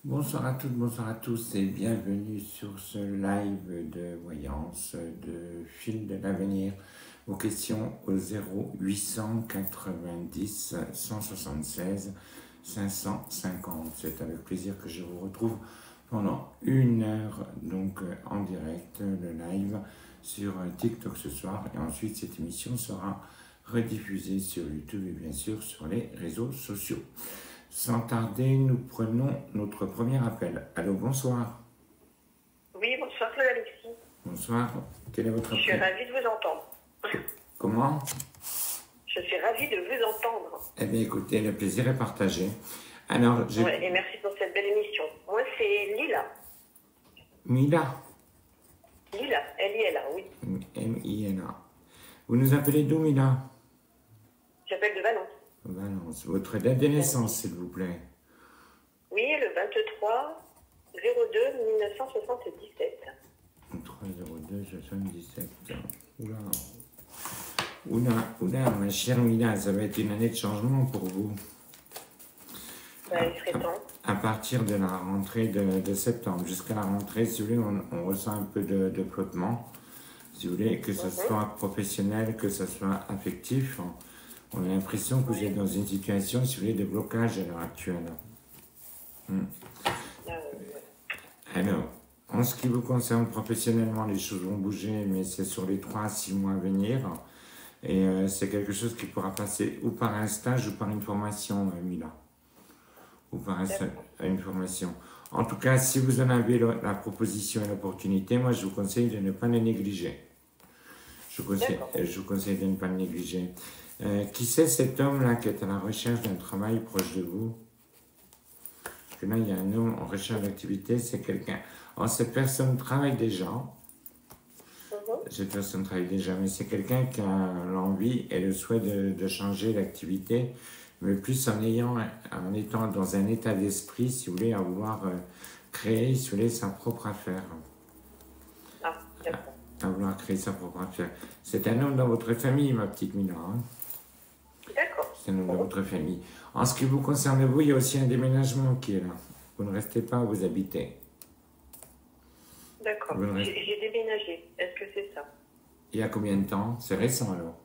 Bonsoir à toutes, bonsoir à tous et bienvenue sur ce live de voyance de fil de l'avenir. Vos questions au 0890 176 550. C'est avec plaisir que je vous retrouve pendant une heure donc en direct, le live sur TikTok ce soir et ensuite cette émission sera rediffusée sur YouTube et bien sûr sur les réseaux sociaux. Sans tarder, nous prenons notre premier appel. Allô, bonsoir. Oui, bonsoir Claude Alexis. Bonsoir. Quel est votre Je suis ravie de vous entendre. Comment? Je suis ravie de vous entendre. Eh bien, écoutez, le plaisir est partagé. Alors, Ouais, et merci pour cette belle émission. Moi, c'est Lila. Mila. Lila, L-I-L-A, oui. M-I-N-A. Vous nous appelez d'où, Mila? J'appelle de Valence. Valence. Votre date de naissance, s'il vous plaît. Oui, le 23 02 1977. 302 77. Oula. Oula, ma chère Mila, ça va être une année de changement pour vous. Il serait temps. À partir de la rentrée de septembre jusqu'à la rentrée, si vous voulez, on ressent un peu de flottement. Si vous voulez, que ce soit professionnel, que ce soit affectif, on a l'impression que vous êtes dans une situation, si vous voulez, de blocage à l'heure actuelle. Alors, en ce qui vous concerne professionnellement, les choses vont bouger, mais c'est sur les 3 à 6 mois à venir. Et c'est quelque chose qui pourra passer ou par un stage ou par une formation, Mila. Ou par une formation. En tout cas, si vous en avez la proposition et l'opportunité, moi je vous conseille de ne pas le négliger. Je vous conseille de ne pas le négliger. Qui c'est cet homme-là qui est à la recherche d'un travail proche de vous? Parce que là, il y a un homme en recherche d'activité, c'est quelqu'un. Alors, cette personne travaille déjà. Cette personne travaille déjà, mais c'est quelqu'un qui a l'envie et le souhait de changer d'activité, mais plus en étant dans un état d'esprit, si vous voulez, à vouloir créer, si vous voulez, sa propre affaire. Ah, d'accord. À vouloir créer sa propre affaire. C'est un homme dans votre famille, ma petite Mina. Hein. D'accord. C'est un homme dans votre famille. En ce qui vous concerne, vous, il y a aussi un déménagement qui est là. Vous ne restez pas où vous habitez. D'accord. J'ai déménagé. Est-ce que c'est ça? Il y a combien de temps? C'est récent alors?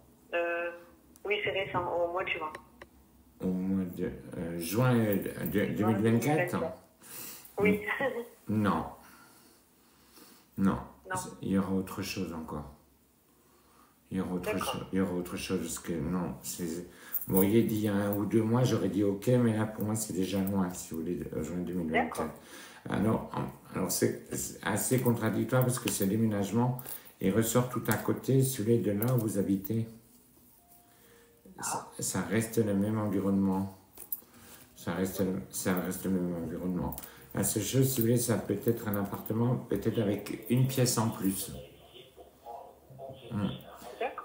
Oui, c'est récent, au mois de juin. Au mois de juin 2024? Oui. Non. Non. Il y aura autre chose encore. Il y aura autre chose. Parce que non, vous m'auriez dit il y a 1 ou 2 mois, j'aurais dit ok, mais là pour moi c'est déjà loin, si vous voulez, juin 2024. Alors c'est assez contradictoire parce que ce déménagement, il ressort tout à côté, celui de là où vous habitez. Ça reste le même environnement. Ça reste le même environnement. La seule chose, si vous voulez, ça peut être un appartement, peut-être avec une pièce en plus.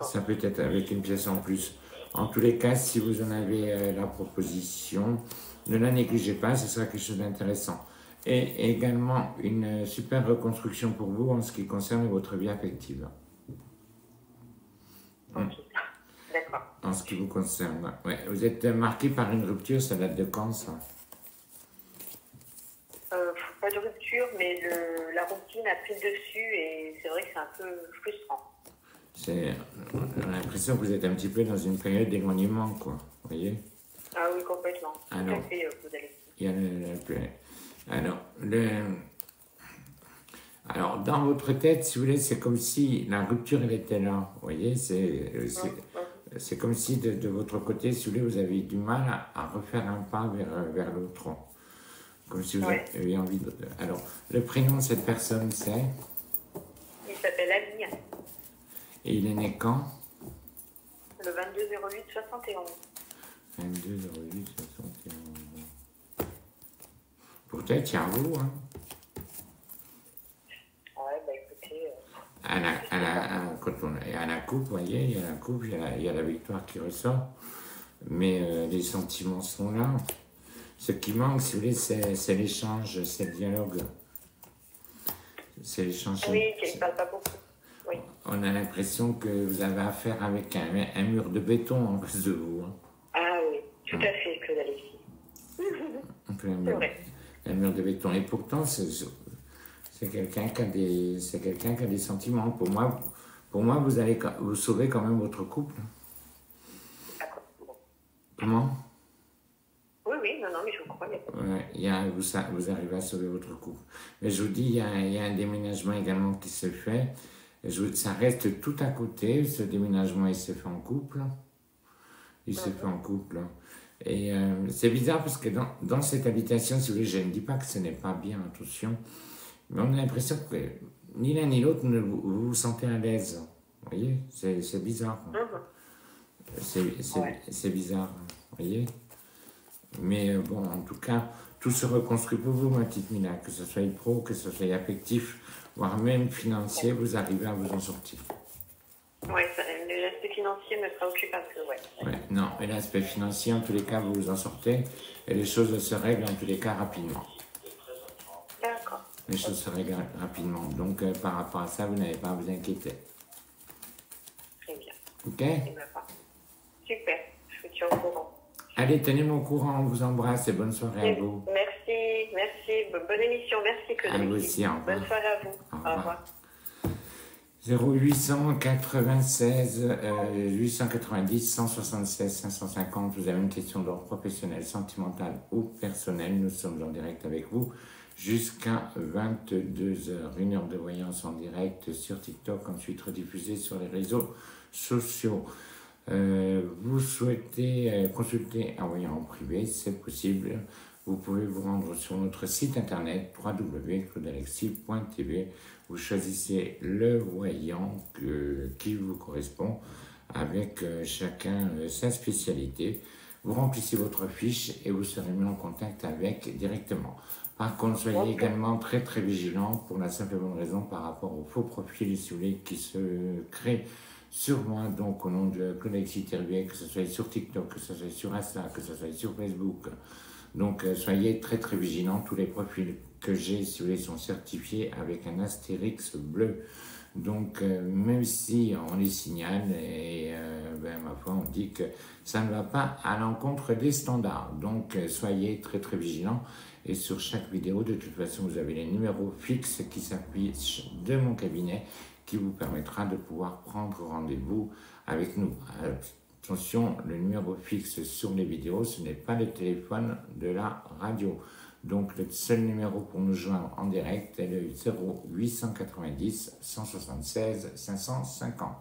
Ça peut être avec une pièce en plus. En tous les cas, si vous en avez la proposition, ne la négligez pas, ce sera quelque chose d'intéressant. Et également une super reconstruction pour vous en ce qui concerne votre vie affective. D'accord. En ce qui vous concerne. Ouais. Vous êtes marqué par une rupture, ça date de quand ça? Pas de rupture, mais la routine a pris le dessus et c'est vrai que c'est un peu frustrant. On a l'impression que vous êtes un petit peu dans une période d'éloignement, quoi. Vous voyez? Ah oui, complètement. Alors, tout à fait, vous allez. Alors, dans votre tête, si vous voulez, c'est comme si la rupture, elle était là. Vous voyez? C'est comme si de votre côté, si vous voulez, vous avez du mal à refaire un pas vers l'autre. Comme si vous aviez envie de... Alors, le prénom de cette personne, c'est? Il s'appelle Ali. Et il est né quand? Le 22 08 71. 22 08 71. Peut-être, il y a vous, hein? Ouais, bah écoutez... Quand on est à la coupe, vous voyez, il y a la coupe, il y a la victoire qui ressort, mais les sentiments sont là. Ce qui manque, si vous voulez, c'est l'échange, c'est le dialogue. C'est l'échange. Oui, qui ne parle pas beaucoup. Oui. On a l'impression que vous avez affaire avec un mur de béton en face de vous. Hein. Ah oui, tout à fait, Claude Alexis. C'est vrai. un mur de béton. Et pourtant, c'est quelqu'un qui a des sentiments. Pour moi, vous allez vous sauver quand même votre couple. D'accord. Bon. Comment? Oui, oui, non, non, mais je vous crois. Ouais, vous arrivez à sauver votre couple. Mais je vous dis, il y a un déménagement également qui se fait. Ça reste tout à côté. Ce déménagement, il se fait en couple. Il se fait en couple. Et c'est bizarre parce que dans cette habitation, si vous voulez, je ne dis pas que ce n'est pas bien, attention, mais on a l'impression que ni l'un ni l'autre vous vous sentez à l'aise. Vous voyez, c'est bizarre. C'est bizarre, vous voyez. Mais bon, en tout cas, tout se reconstruit pour vous, ma petite Mila, que ce soit pro, que ce soit affectif, voire même financier, vous arrivez à vous en sortir. Oui, l'aspect financier me préoccupe un peu, ouais. Non, mais l'aspect financier, en tous les cas, vous vous en sortez et les choses se règlent en tous les cas rapidement. D'accord. Les choses se règlent rapidement. Donc, par rapport à ça, vous n'avez pas à vous inquiéter. Très bien. Ok? Super, je vous tiens au courant. Allez, tenez-moi au courant, on vous embrasse et bonne soirée à vous. Merci. Bonne émission, merci Claude. À vous aussi, au revoir. Bonne soirée à vous. Au revoir. 0896 890 176 550. Vous avez une question d'ordre professionnel, sentimental ou personnel. Nous sommes en direct avec vous jusqu'à 22h. Une heure de voyance en direct sur TikTok, ensuite rediffusée sur les réseaux sociaux. Vous souhaitez consulter un voyant en privé, c'est possible. Vous pouvez vous rendre sur notre site internet www.claudealexis.tv. Vous choisissez le voyant qui vous correspond avec chacun sa spécialité. Vous remplissez votre fiche et vous serez mis en contact avec directement. Par contre, soyez également très très vigilant pour la simple et bonne raison par rapport aux faux profils si vous voulez, qui se créent sur moi, donc au nom de Claude Alexis Terbier, que ce soit sur TikTok, que ce soit sur Insta, que ce soit sur Facebook. Donc soyez très très vigilants, tous les profils que j'ai, si vous voulez, sont certifiés avec un astérix bleu. Donc même si on les signale, et ma foi, on dit que ça ne va pas à l'encontre des standards. Donc soyez très très vigilants. Et sur chaque vidéo, de toute façon, vous avez les numéros fixes qui s'affichent de mon cabinet, qui vous permettra de pouvoir prendre rendez-vous avec nous. Attention, le numéro fixe sur les vidéos, ce n'est pas le téléphone de la radio. Donc le seul numéro pour nous joindre en direct est le 0890 176 550.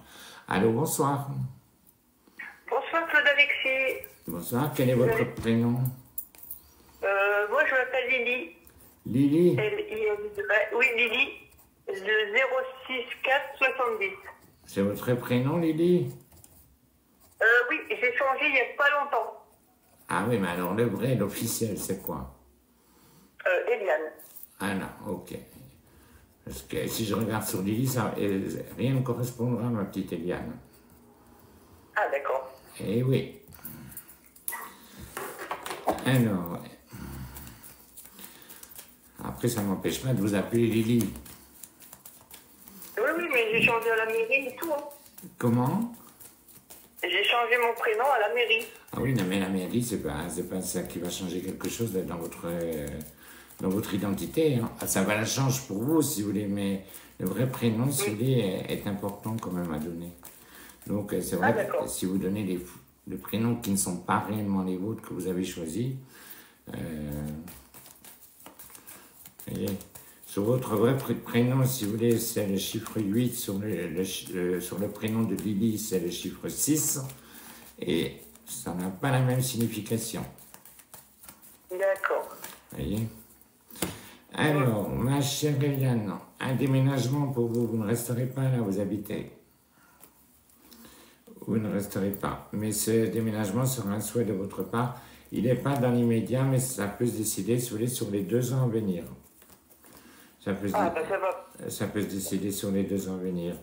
Allô, bonsoir. Bonsoir Claude Alexis. Bonsoir, quel est votre prénom? Moi je m'appelle Lily. Lily? Oui, Lily. Le 06470. C'est votre prénom, Lily? Oui, j'ai changé il n'y a pas longtemps. Ah oui, mais alors le vrai, l'officiel, c'est quoi? Eliane. Ah non, ok. Parce que si je regarde sur Lily, rien ne correspondra à ma petite Eliane. Ah d'accord. Eh oui. Alors, après ça ne m'empêche pas de vous appeler Lily. Oui, mais j'ai changé à la mairie et tout. Hein. Comment? J'ai changé mon prénom à la mairie. Ah oui, non, mais la mairie, c'est pas ça qui va changer quelque chose dans votre identité. Hein. Ça va la changer pour vous, si vous voulez, mais le vrai prénom, si vous voulez, est important quand même à donner. Donc, c'est vrai que si vous donnez des prénoms qui ne sont pas réellement les vôtres que vous avez choisis, sur votre vrai prénom, si vous voulez, c'est le chiffre 8, sur le prénom de Lily, c'est le chiffre 6, et ça n'a pas la même signification. D'accord. Vous voyez? Alors, ma chère Eliane, un déménagement pour vous, vous ne resterez pas là où vous habitez. Vous ne resterez pas. Mais ce déménagement sera un souhait de votre part. Il n'est pas dans l'immédiat, mais ça peut se décider, si vous voulez, sur les 2 ans à venir. Ça peut se décider sur les 2 ans à venir.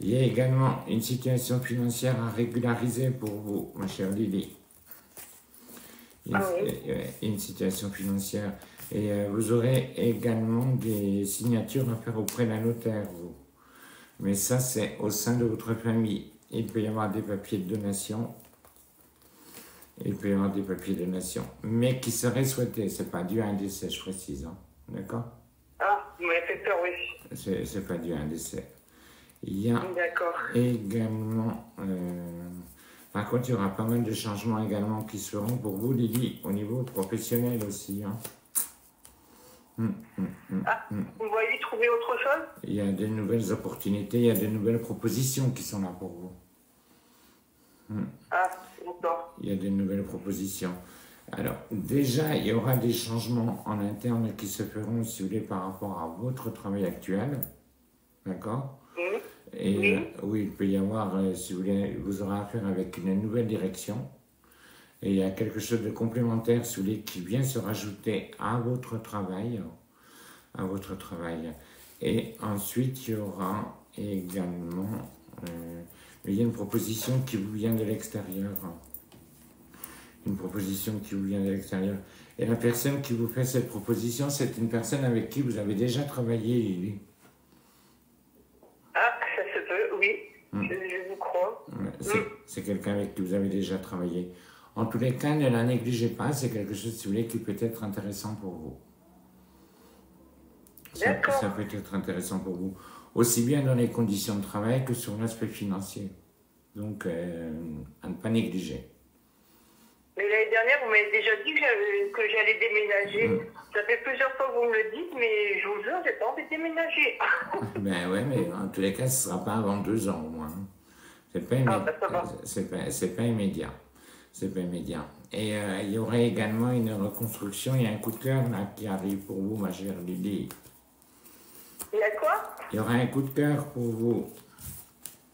Il y a également une situation financière à régulariser pour vous, ma chère Lily. Une situation financière. Et vous aurez également des signatures à faire auprès d'un notaire, vous. Mais ça, c'est au sein de votre famille. Il peut y avoir des papiers de donation. Il peut y avoir des papiers de donation, mais qui seraient souhaités. C'est pas dû à un décès, je précise. Hein. D'accord? Ah, vous m'avez fait peur, oui. C'est pas dû à un décès. Il y a également... par contre, il y aura pas mal de changements également qui seront pour vous, Lily, au niveau professionnel aussi. Hein. Vous voyez trouver autre chose? Il y a de nouvelles opportunités, il y a de nouvelles propositions qui sont là pour vous. Ah, d'accord. Il y a de nouvelles propositions. Alors, déjà, il y aura des changements en interne qui se feront, si vous voulez, par rapport à votre travail actuel. D'accord? Et oui, il peut y avoir, si vous voulez, vous aurez affaire avec une nouvelle direction. Et il y a quelque chose de complémentaire, si vous voulez, qui vient se rajouter à votre travail. À votre travail. Et ensuite, il y aura également... il y a une proposition qui vous vient de l'extérieur. Une proposition qui vous vient de l'extérieur. Et la personne qui vous fait cette proposition, c'est une personne avec qui vous avez déjà travaillé, Lily. Ah, ça se peut, oui. Je vous crois. C'est quelqu'un avec qui vous avez déjà travaillé. En tous les cas, ne la négligez pas. C'est quelque chose, si vous voulez, qui peut être intéressant pour vous. Ça peut être intéressant pour vous. Aussi bien dans les conditions de travail que sur l'aspect financier. Donc, à ne pas négliger. Mais l'année dernière, vous m'avez déjà dit que j'allais déménager. Ça fait plusieurs fois que vous me le dites, mais je vous jure, j'ai pas envie de déménager. Ben ouais, mais en tous les cas, ce ne sera pas avant 2 ans au moins. C'est pas c'est pas immédiat. C'est pas immédiat. Et il y aurait également une reconstruction. Il y a un coup de cœur là qui arrive pour vous, ma chère Lily. Il y a quoi? Il y aura un coup de cœur pour vous.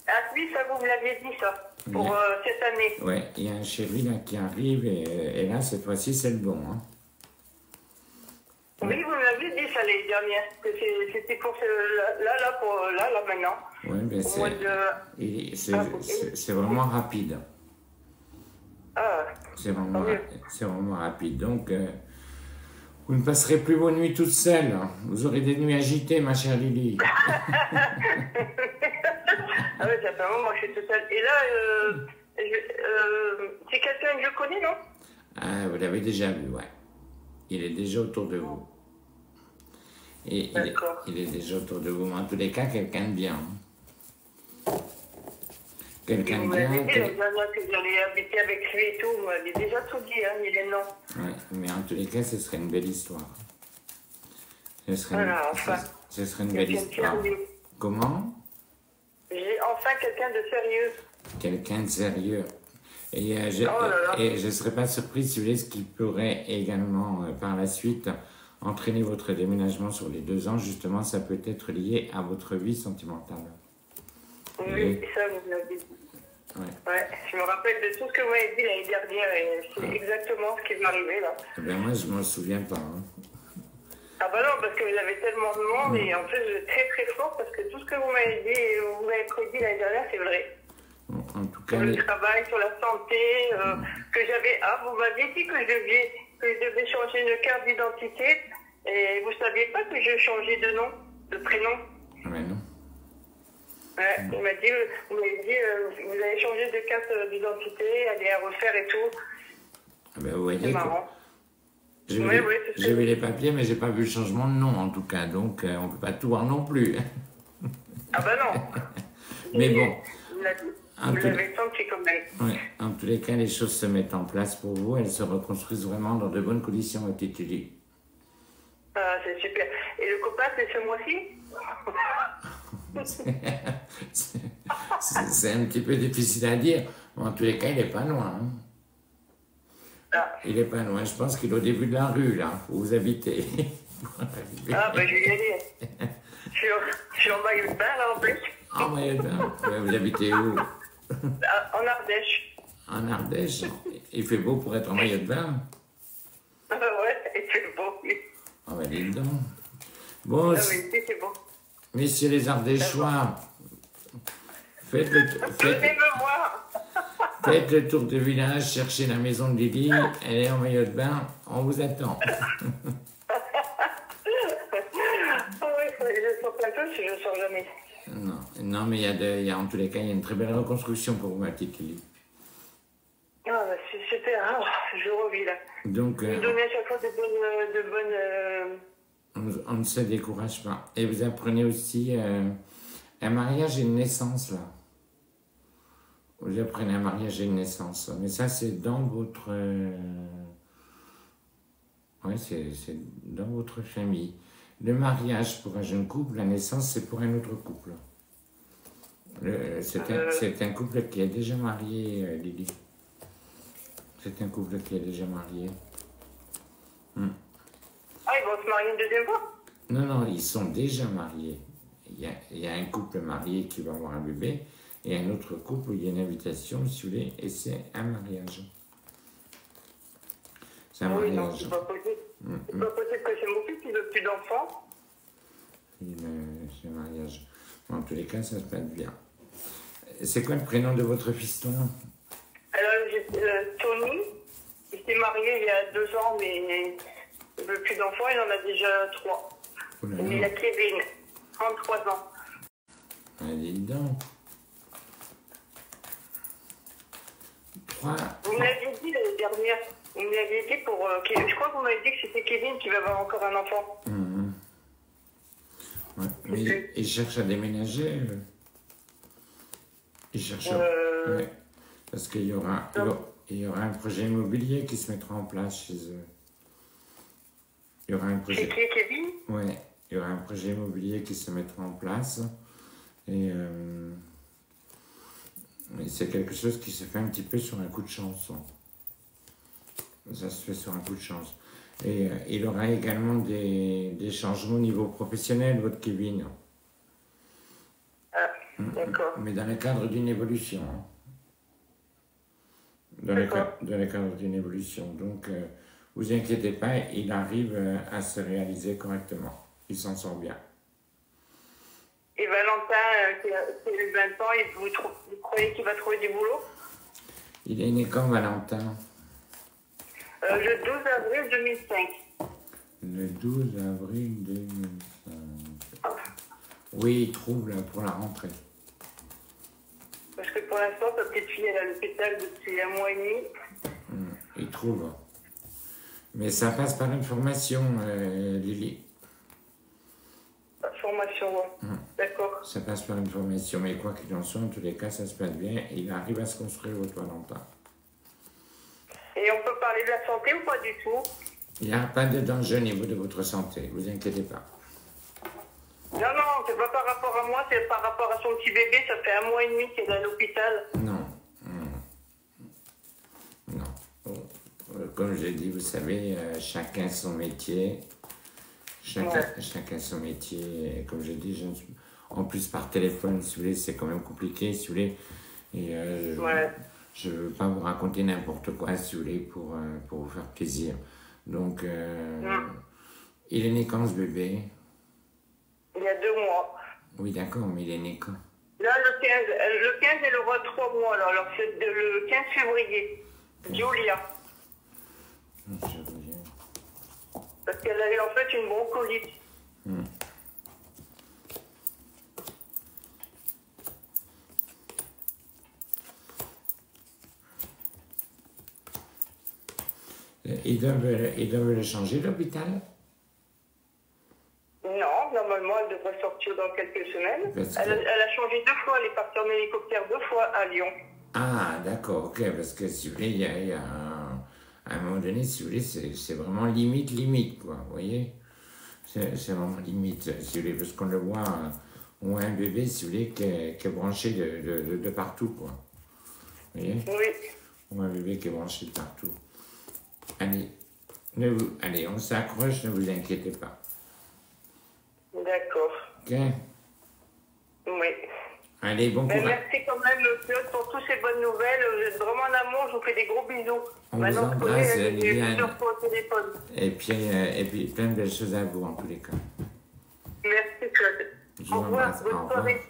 Ah oui, ça vous me l'aviez dit, ça. Pour cette année. Ouais, il y a un chéri là qui arrive et là, cette fois-ci, c'est le bon. Hein. Oui, vous me l'aviez dit ça l'année dernière. Que c'était pour là, maintenant. Oui, ben c'est vraiment rapide. Ah. C'est vraiment rapide. Donc, vous ne passerez plus vos nuits toutes seules. Vous aurez des nuits agitées, ma chère Lily. Ah oui, ça fait un moment que je suis toute seule. Et là, c'est quelqu'un que je connais, non? Ah, vous l'avez déjà vu, ouais. Il est déjà autour de vous. Et il est déjà autour de vous. Mais en tous les cas, quelqu'un de bien. Quelqu'un de bien. Vous m'avez dit que j'allais habiter avec lui et tout. Vous m'avez déjà tout dit, hein, il est non. Ouais, mais en tous les cas, ce serait une belle histoire. Ce serait une belle histoire. Comment? J'ai enfin quelqu'un de sérieux. Quelqu'un de sérieux. Et je ne serais pas surprise, si vous voulez, ce qui pourrait également, par la suite, entraîner votre déménagement sur les 2 ans. Justement, ça peut être lié à votre vie sentimentale. Oui, ça, vous l'avez dit. Ouais, je me rappelle de tout ce que vous m'avez dit l'année dernière et c'est exactement ce qui m'est arrivé, là. Eh bien, moi, je ne m'en souviens pas. Hein. Ah bah non, parce que vous avez tellement de monde et en plus, très très fort parce que tout ce que vous m'avez dit et vous m'avez prédit l'année dernière, c'est vrai. En tout cas, sur le travail, sur la santé, que j'avais... Ah, vous m'aviez dit que je devais changer de carte d'identité et vous ne saviez pas que je changeais de nom, de prénom. Ah ben non. Ouais, vous m'avez dit, vous allez changer de carte d'identité, aller à refaire et tout. Ah ben vous voyez, c'est marrant. J'ai vu les papiers, mais j'ai pas vu le changement de nom en tout cas, donc on peut pas tout voir non plus. Ah bah non. Mais bon. Vous l'avez senti quand même. Oui, en tous les cas, les choses se mettent en place pour vous, elles se reconstruisent vraiment dans de bonnes conditions, ma petite Lily. Ah, c'est super. Et le copain, c'est ce mois-ci? C'est un petit peu difficile à dire, mais en tous les cas, il n'est pas loin. Hein. Ah. Il n'est pas loin, je pense qu'il est au début de la rue, là, où vous habitez. Ah, ben je vais y aller. Je suis en maillot de bain, là, en plus. En maillot de bain? Vous habitez où? En Ardèche. En Ardèche? Il fait beau pour être en maillot de bain? Ouais, il fait beau, oui. Ah ben, dis donc. Bon, oui, c'est bon. Messieurs les Ardéchois, faites le tour du village, cherchez la maison de Lily, elle est en maillot de bain, on vous attend. Je sors pas tous, je sors jamais. Non, mais il y a en tous les cas, il y a une très belle reconstruction pour vous, ma petite Lily. Ah, bah, c'était... Oh, je revis là. Donc, Vous me donnez à chaque fois de bonnes... on ne se décourage pas. Et vous apprenez aussi un mariage et une naissance, là. Vous apprenez un mariage et une naissance. Mais ça, c'est dans votre... ouais, c'est dans votre famille. Le mariage pour un jeune couple, la naissance, c'est pour un autre couple. C'est un couple qui est déjà marié, Lily. C'est un couple qui est déjà marié. Ah, ils vont se marier une deuxième fois? Non, non, ils sont déjà mariés. Il y a un couple marié qui va avoir un bébé et un autre couple où il y a une invitation, si vous voulez, et c'est un mariage. C'est un Oui, non, mariage. c'est pas possible. C'est pas possible que c'est mon fils qui veut plus d'enfants. C'est un mariage. Bon, en tous les cas, ça se passe bien. C'est quoi le prénom de votre fiston? Alors, Tony, il s'est marié il y a 2 ans, mais il veut plus d'enfants, il en a déjà 3. Oh là Mais il là. a Kevin, 33 ans. Allez, donc. 3. Vous me l'aviez dit l'année dernière. Vous me l'aviez dit pour... je crois que vous m'avez dit que c'était Kevin qui va avoir encore un enfant. Ouais, mais il cherche à déménager. Il cherche à... Ouais, parce qu'il y aura un projet immobilier qui se mettra en place chez eux. Il y aura un projet... C'est qui, Kevin? Ouais, il y aura un projet immobilier qui se mettra en place. Et c'est quelque chose qui se fait un petit peu sur un coup de chance. Ça se fait sur un coup de chance. Et il aura également des changements au niveau professionnel, votre Kevin. Ah, d'accord. Mais dans le cadre d'une évolution. Dans le cadre d'une évolution. Donc, vous inquiétez pas, il arrive à se réaliser correctement. Il s'en sort bien. Et Valentin, qui a 20 ans, vous croyez qu'il va trouver du boulot? Il est né quand, Valentin? Le 12 avril 2005. Le 12 avril 2005. Oui, il trouve là, pour la rentrée. Parce que pour l'instant, sa petite fille elle est à l'hôpital depuis 1 mois et demi. Il trouve. Mais ça passe par une formation, Lily. Formation, d'accord. Ça passe par une formation, mais quoi qu'il en soit, en tous les cas, ça se passe bien et il arrive à se construire votre Valentin. Et on peut parler de la santé ou pas du tout? Il n'y a pas de danger au niveau de votre santé, vous inquiétez pas. Non, non, c'est pas par rapport à moi, c'est par rapport à son petit bébé, ça fait 1 mois et demi qu'elle est à l'hôpital. Non. Comme je l'ai dit, vous savez, chacun son métier. Chacun son métier. Et comme je dis, en plus par téléphone, si vous voulez, c'est quand même compliqué, si vous voulez. Et je ne veux pas vous raconter n'importe quoi, si vous voulez, pour vous faire plaisir. Donc, il est né quand ce bébé? Il y a 2 mois. Oui, d'accord, mais il est né quand? Là, le 15, elle aura 3 mois, là. Alors, c'est le 15 février. Julia. Parce qu'elle avait en fait une bronchite. Ils doivent le changer, l'hôpital? Non, normalement, elle devrait sortir dans quelques semaines. Parce Elle que... a changé 2 fois. Elle est partie en hélicoptère 2 fois à Lyon. Ah, d'accord, ok, parce que si vous voulez, il y a à un moment donné, si vous voulez, c'est vraiment limite, quoi, vous voyez? C'est vraiment limite, si vous voulez, parce qu'on le voit, on voit un bébé, si vous voulez, qui est branché de partout, quoi. Vous voyez? Oui. On voit un bébé qui est branché de partout. Allez, on s'accroche, ne vous inquiétez pas. D'accord. Ok? Oui. Allez, bon courage. Merci quand même, Claude, pour toutes ces bonnes nouvelles. Vous êtes vraiment un amour, je vous fais des gros bisous. On vous embrasse, Liliane. Au téléphone. Et puis, plein de belles choses à vous, en tous les cas. Merci, Claude. Je vous Au revoir, embrasse. bonne Au revoir. soirée.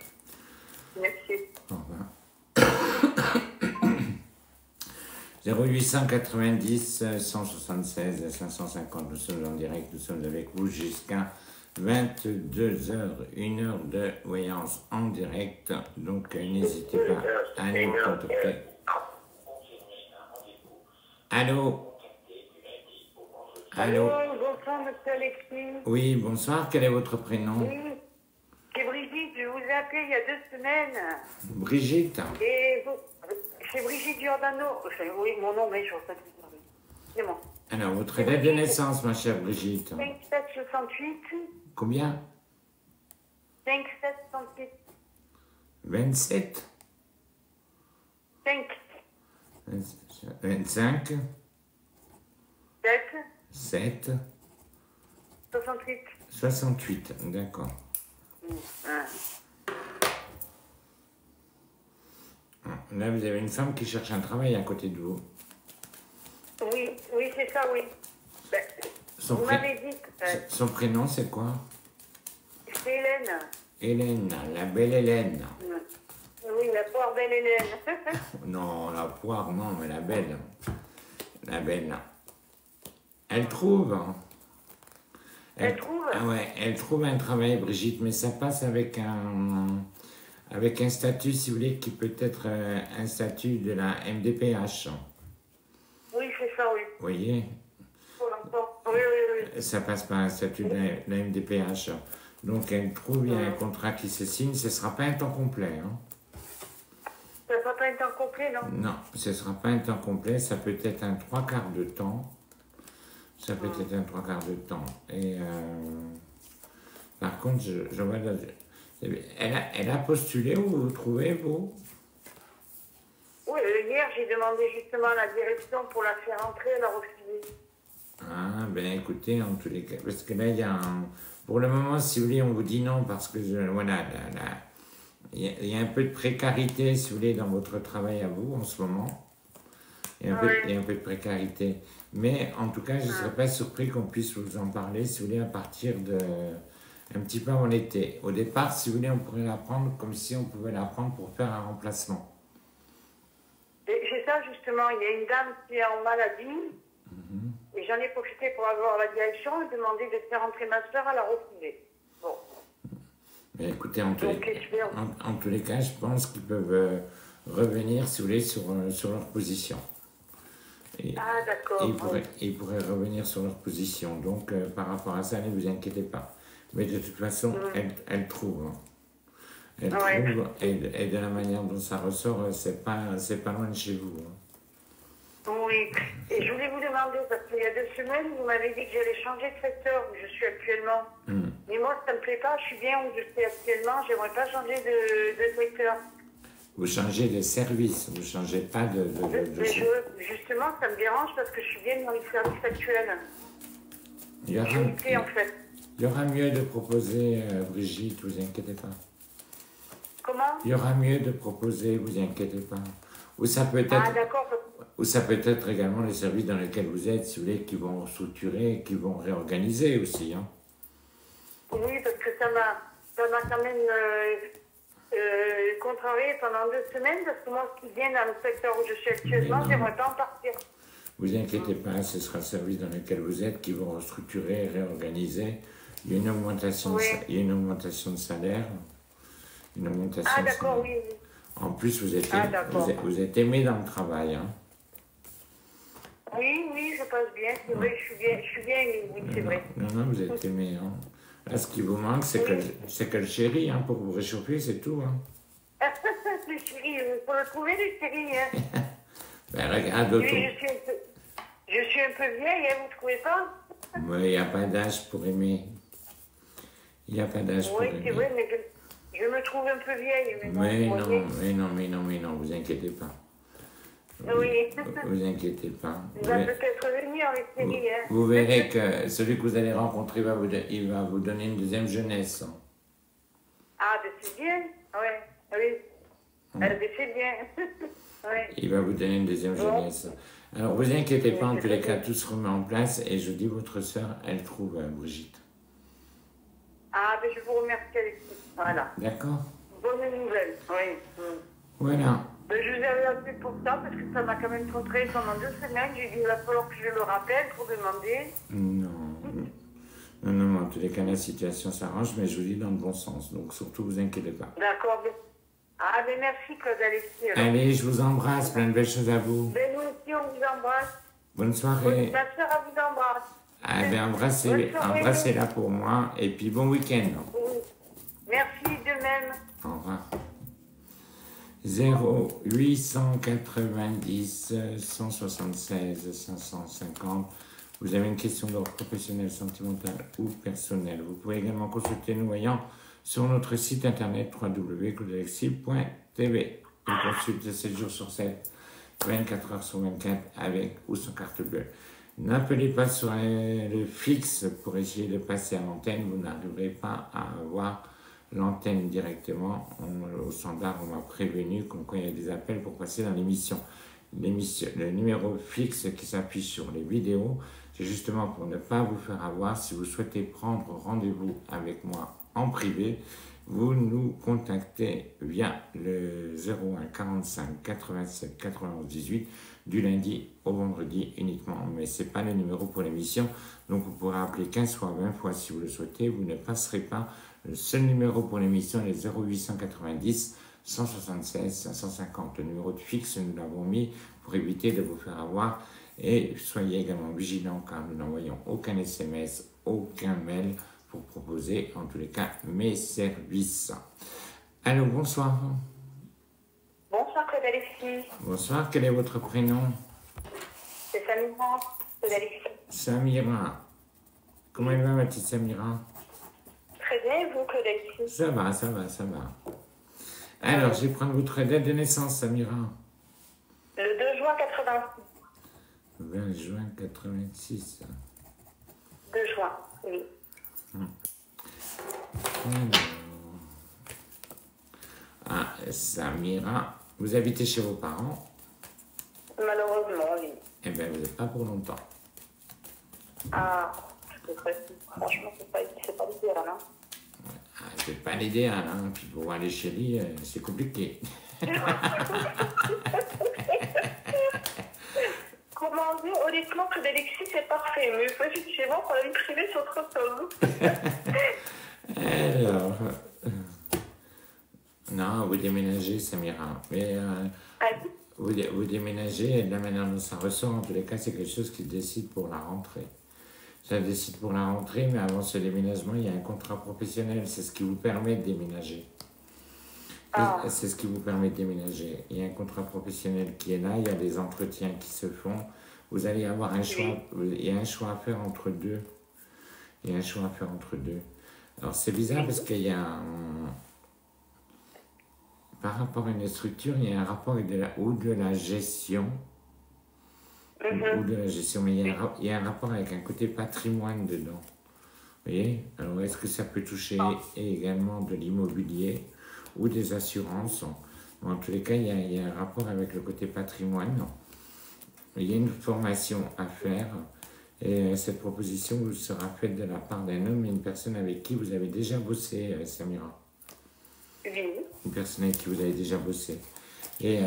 Merci. Au revoir. 0890 176 550, nous sommes en direct, nous sommes avec vous jusqu'à 22h, 1 heure de voyance en direct, donc n'hésitez pas à nous contacter. Allô? Allô, Allô? bonsoir, monsieur Alexis. Oui, bonsoir, quel est votre prénom? Oui, c'est Brigitte, je vous ai appelé il y a 2 semaines. Brigitte? Et vous, c'est Brigitte Giordano. Oui, mon nom, mais je ne vois pas de vous parler. C'est bon. Alors, votre C'est date de Brigitte. naissance, ma chère Brigitte? 5768. Combien? 5768. 27? 5, 25? 7, 7? 68. 68, d'accord. Ah. Là, vous avez une femme qui cherche un travail à côté de vous. Oui, oui, c'est ça, oui. Ben, Son, vous pré- m'avez dit que son prénom, c'est quoi? c'est Hélène. Hélène, la belle Hélène. Oui, la poire belle Hélène. Non, la poire, non, mais la belle. La belle. Elle trouve. Elle trouve? Ah ouais, elle trouve un travail, Brigitte, mais ça passe avec un statut, si vous voulez, qui peut être un statut de la MDPH. Oui, c'est ça, oui. Vous voyez? Pour l'instant. Oui, oui, oui. Ça passe par un statut de la MDPH. Donc elle trouve, il y a un contrat qui se signe, ce ne sera pas un temps complet. Hein. Ça ne va pas être un complet, non? Non, ce ne sera pas un temps complet, ça peut être un 3/4 de temps. Ça peut être un 3/4 de temps. Et par contre, je vois... Elle a postulé où vous trouvez, vous? Oui, hier, j'ai demandé justement à la direction pour la faire entrer, elle a refusé. Ah, ben écoutez, en tous les cas, parce que là, il y a pour le moment, si vous voulez, on vous dit non, parce que, voilà, il y a un peu de précarité, si vous voulez, dans votre travail à vous, en ce moment. Il y a un peu de précarité. Mais, en tout cas, je ne serais pas surpris qu'on puisse vous en parler, si vous voulez, à partir de... un petit peu avant l'été. Au départ, si vous voulez, on pourrait la prendre comme si on pouvait la prendre pour faire un remplacement. C'est ça, justement, il y a une dame qui est en maladie, et j'en ai profité pour avoir la direction et demander de faire entrer ma soeur, elle a refusé. Bon. Mais écoutez, en tous les cas, je pense qu'ils peuvent revenir, si vous voulez, sur leur position. Ah, d'accord. Ils pourraient revenir sur leur position. Donc, par rapport à ça, ne vous inquiétez pas. Mais de toute façon, elle trouve. Hein. Elle trouve, et de la manière dont ça ressort, c'est pas loin de chez vous. Hein. Oui, et je voulais vous demander, parce qu'il y a 2 semaines, vous m'avez dit que j'allais changer de secteur où je suis actuellement. Mais moi, ça ne me plaît pas, je suis bien où je suis actuellement, j'aimerais pas changer de secteur. Vous changez de service, vous ne changez pas de justement, ça me dérange parce que je suis bien dans les services actuels. Il y aura mieux de proposer, Brigitte, vous inquiétez pas. Comment? Il y aura mieux de proposer, vous inquiétez pas. Ou ça peut être, ou ça peut être également les services dans lesquels vous êtes, si vous voulez, qui vont structurer, qui vont réorganiser aussi. Hein. Oui, parce que ça m'a quand même contrarié pendant 2 semaines, parce que moi, ce qui vient dans le secteur où je suis actuellement, j'aimerais pas en partir. Vous inquiétez pas, ce sera le service dans lequel vous êtes qui vont restructurer, réorganiser. Il y a une augmentation, il y a une augmentation de salaire. Une augmentation de salaire. Oui. En plus, vous êtes aimé dans le travail. Hein. Oui, je passe bien, c'est vrai, je suis bien aimée, oui, c'est vrai. Non, vous êtes aimé. Hein. Là, ce qui vous manque, c'est que le chéri, hein, pour vous réchauffer, c'est tout. Hein. Le chéri, il faut le trouver, le chéri. Hein. Ben, regarde autour. Je suis un peu vieille, hein, vous ne trouvez pas? Oui, il n'y a pas d'âge pour aimer. Il n'y a pas d'âge pour aimer. Oui, c'est vrai, mais je me trouve un peu vieille. Mais non, vous inquiétez pas. Oui. Vous inquiétez pas. Il va peut-être venir, le chéri. Hein. Vous verrez que celui que vous allez rencontrer, il va vous donner une deuxième jeunesse. Ah, ben c'est bien. Oui. Ben c'est bien. Ouais. Il va vous donner une deuxième jeunesse. Alors, vous inquiétez pas, en tous les cas, tout se remet en place. Et je dis, votre sœur, elle trouve Brigitte. Ah, ben je vous remercie, Alexis. Voilà. D'accord. Bonne nouvelle, oui. Voilà. Ben, je vous avais appelé pour ça, parce que ça m'a quand même contrarié pendant 2 semaines. J'ai dit, il va falloir que je le rappelle pour demander. Non, en tous les cas, la situation s'arrange, mais je vous dis dans le bon sens. Donc, surtout, vous inquiétez pas. D'accord. Ah, ben merci, Claude Alexis. Allez, je vous embrasse. Plein de belles choses à vous. Ben, nous aussi, on vous embrasse. Bonne soirée. Ma soeur, à vous embrasse. Ah ben, embrassez-la pour moi. Et puis, bon week-end. Oui. Merci de même. Au revoir. 0890 176 550. Vous avez une question d'ordre professionnel, sentimental ou personnel. Vous pouvez également consulter nos voyants sur notre site internet www.claudalexis.tv. Une consulte 7 jours sur 7, 24 heures sur 24 avec ou sans carte bleue. N'appelez pas sur le fixe pour essayer de passer à l'antenne. Vous n'arriverez pas à avoir l'antenne directement. Au standard, on m'a prévenu comme quoi il y a des appels pour passer dans l'émission. Le numéro fixe qui s'affiche sur les vidéos, c'est justement pour ne pas vous faire avoir. Si vous souhaitez prendre rendez-vous avec moi en privé, vous nous contactez via le 01 45 87 91 18 du lundi au vendredi uniquement. Mais ce n'est pas le numéro pour l'émission, donc vous pourrez appeler 15 fois, 20 fois si vous le souhaitez. Vous ne passerez pas. Le seul numéro pour l'émission est 0890 176 550. Le numéro de fixe, nous l'avons mis pour éviter de vous faire avoir. Et soyez également vigilants car nous n'envoyons aucun SMS, aucun mail pour proposer, en tous les cas, mes services. Allô, bonsoir. Bonsoir, Claude Alexis. Bonsoir, quel est votre prénom? C'est Samira, Claude Alexis. Samira. Comment elle va, ma petite Samira? Très bien, et vous, Claude Alexis? Ça va, ça va, ça va. Alors, je vais prendre votre date de naissance, Samira. Le 2 juin 86. 20 juin 86. 2 juin, oui. Alors, Samira, vous habitez chez vos parents? Malheureusement, oui. Eh bien, vous n'êtes pas pour longtemps. Ah, je sais pas si, franchement, c'est pas l'idéal, hein. Ah, c'est pas l'idéal, hein. Puis pour aller chez lui, c'est compliqué. Comment dire, honnêtement, Claude Alexis, c'est parfait. Mais effectivement, pour la vie privée, c'est autre chose. Alors, non, vous déménagez, Samira. Mais vous déménagez, et de la manière dont ça ressort, en tous les cas, c'est quelque chose qui décide pour la rentrée. Ça décide pour la rentrée, mais avant ce déménagement, il y a un contrat professionnel. C'est ce qui vous permet de déménager. C'est ce qui vous permet de déménager. Il y a un contrat professionnel qui est là, il y a des entretiens qui se font. Vous allez avoir un choix. Il y a un choix à faire entre deux. Il y a un choix à faire entre deux. Alors c'est bizarre parce qu'il y a par rapport à une structure, il y a un rapport avec de la gestion. Ou de la gestion, mais il y a un rapport avec un côté patrimoine dedans. Vous voyez? Alors est-ce que ça peut toucher également de l'immobilier ou des assurances? En tous les cas, il y a un rapport avec le côté patrimoine. Il y a une formation à faire et cette proposition vous sera faite de la part d'un homme et une personne avec qui vous avez déjà bossé, Samira. Oui. Une personne avec qui vous avez déjà bossé. Et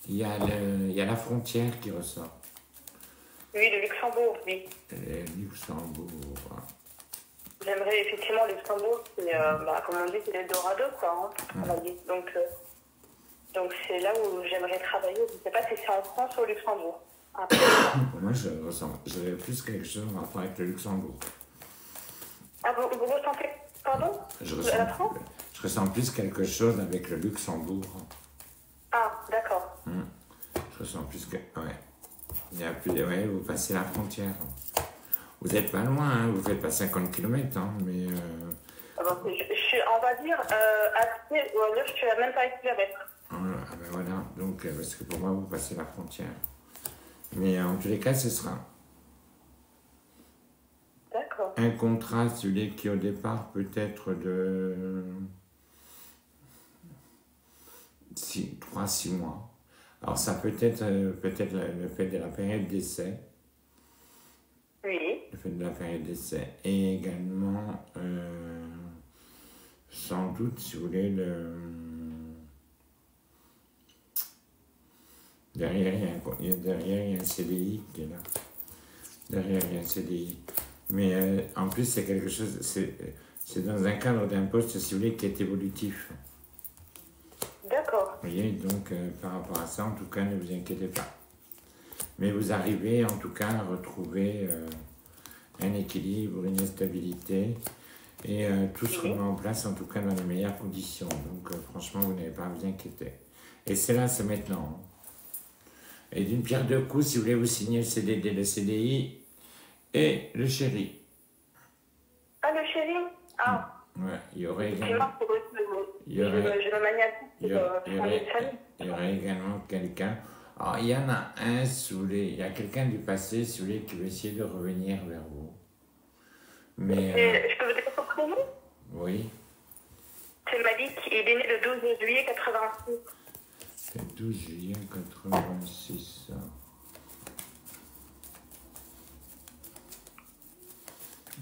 il y a la frontière qui ressort. Oui, le Luxembourg, oui. Le Luxembourg. J'aimerais effectivement le Luxembourg, c'est, comme on dit, c'est l'Eldorado, quoi. Hein, on va dire. Donc c'est là où j'aimerais travailler. Je ne sais pas si c'est en France ou au Luxembourg. Moi, je plus quelque chose en rapport avec le Luxembourg. Ah, vous ressentez, pardon, la France? Je ressens plus quelque chose avec le Luxembourg. Ah, d'accord. Je ressens plus que... Ouais. Il y a plus... Ouais, vous passez la frontière. Vous n'êtes pas loin, hein, vous ne faites pas 50 km, hein, mais... Je suis, on va dire, à pied, ou alors je suis à même pas à kilomètres. Ah ben voilà, donc, parce que pour moi, vous passez la frontière. Mais en tous les cas, ce sera un contrat, celui qui au départ peut être de 3-6 mois. Alors ça peut être le fait de la période d'essai. Oui. Le fait de la période d'essai. Et également, sans doute, si vous voulez, derrière, il y a un CDI qui est là. Derrière, il y a un CDI. Mais en plus, c'est quelque chose, c'est dans un cadre d'un poste, si vous voulez, qui est évolutif. D'accord. Vous voyez, donc par rapport à ça, en tout cas, ne vous inquiétez pas. Mais vous arrivez en tout cas à retrouver un équilibre, une stabilité, et tout se remet en place en tout cas dans les meilleures conditions. Donc franchement, vous n'avez pas à vous inquiéter. Et c'est là, c'est maintenant. Et d'une pierre deux coups, si vous voulez vous signer le CDD, le CDI et le chéri. Ah, le chéri? Ah. Ouais, il y aurait également... Il y aurait également quelqu'un... Alors, il y en a un, si vous voulez, il y a quelqu'un du passé, si vous voulez, qui veut essayer de revenir vers vous. Mais... Je peux vous dire son prénom? Oui. C'est Malik, il est né le 12 juillet 86. C'est 12 juillet 86.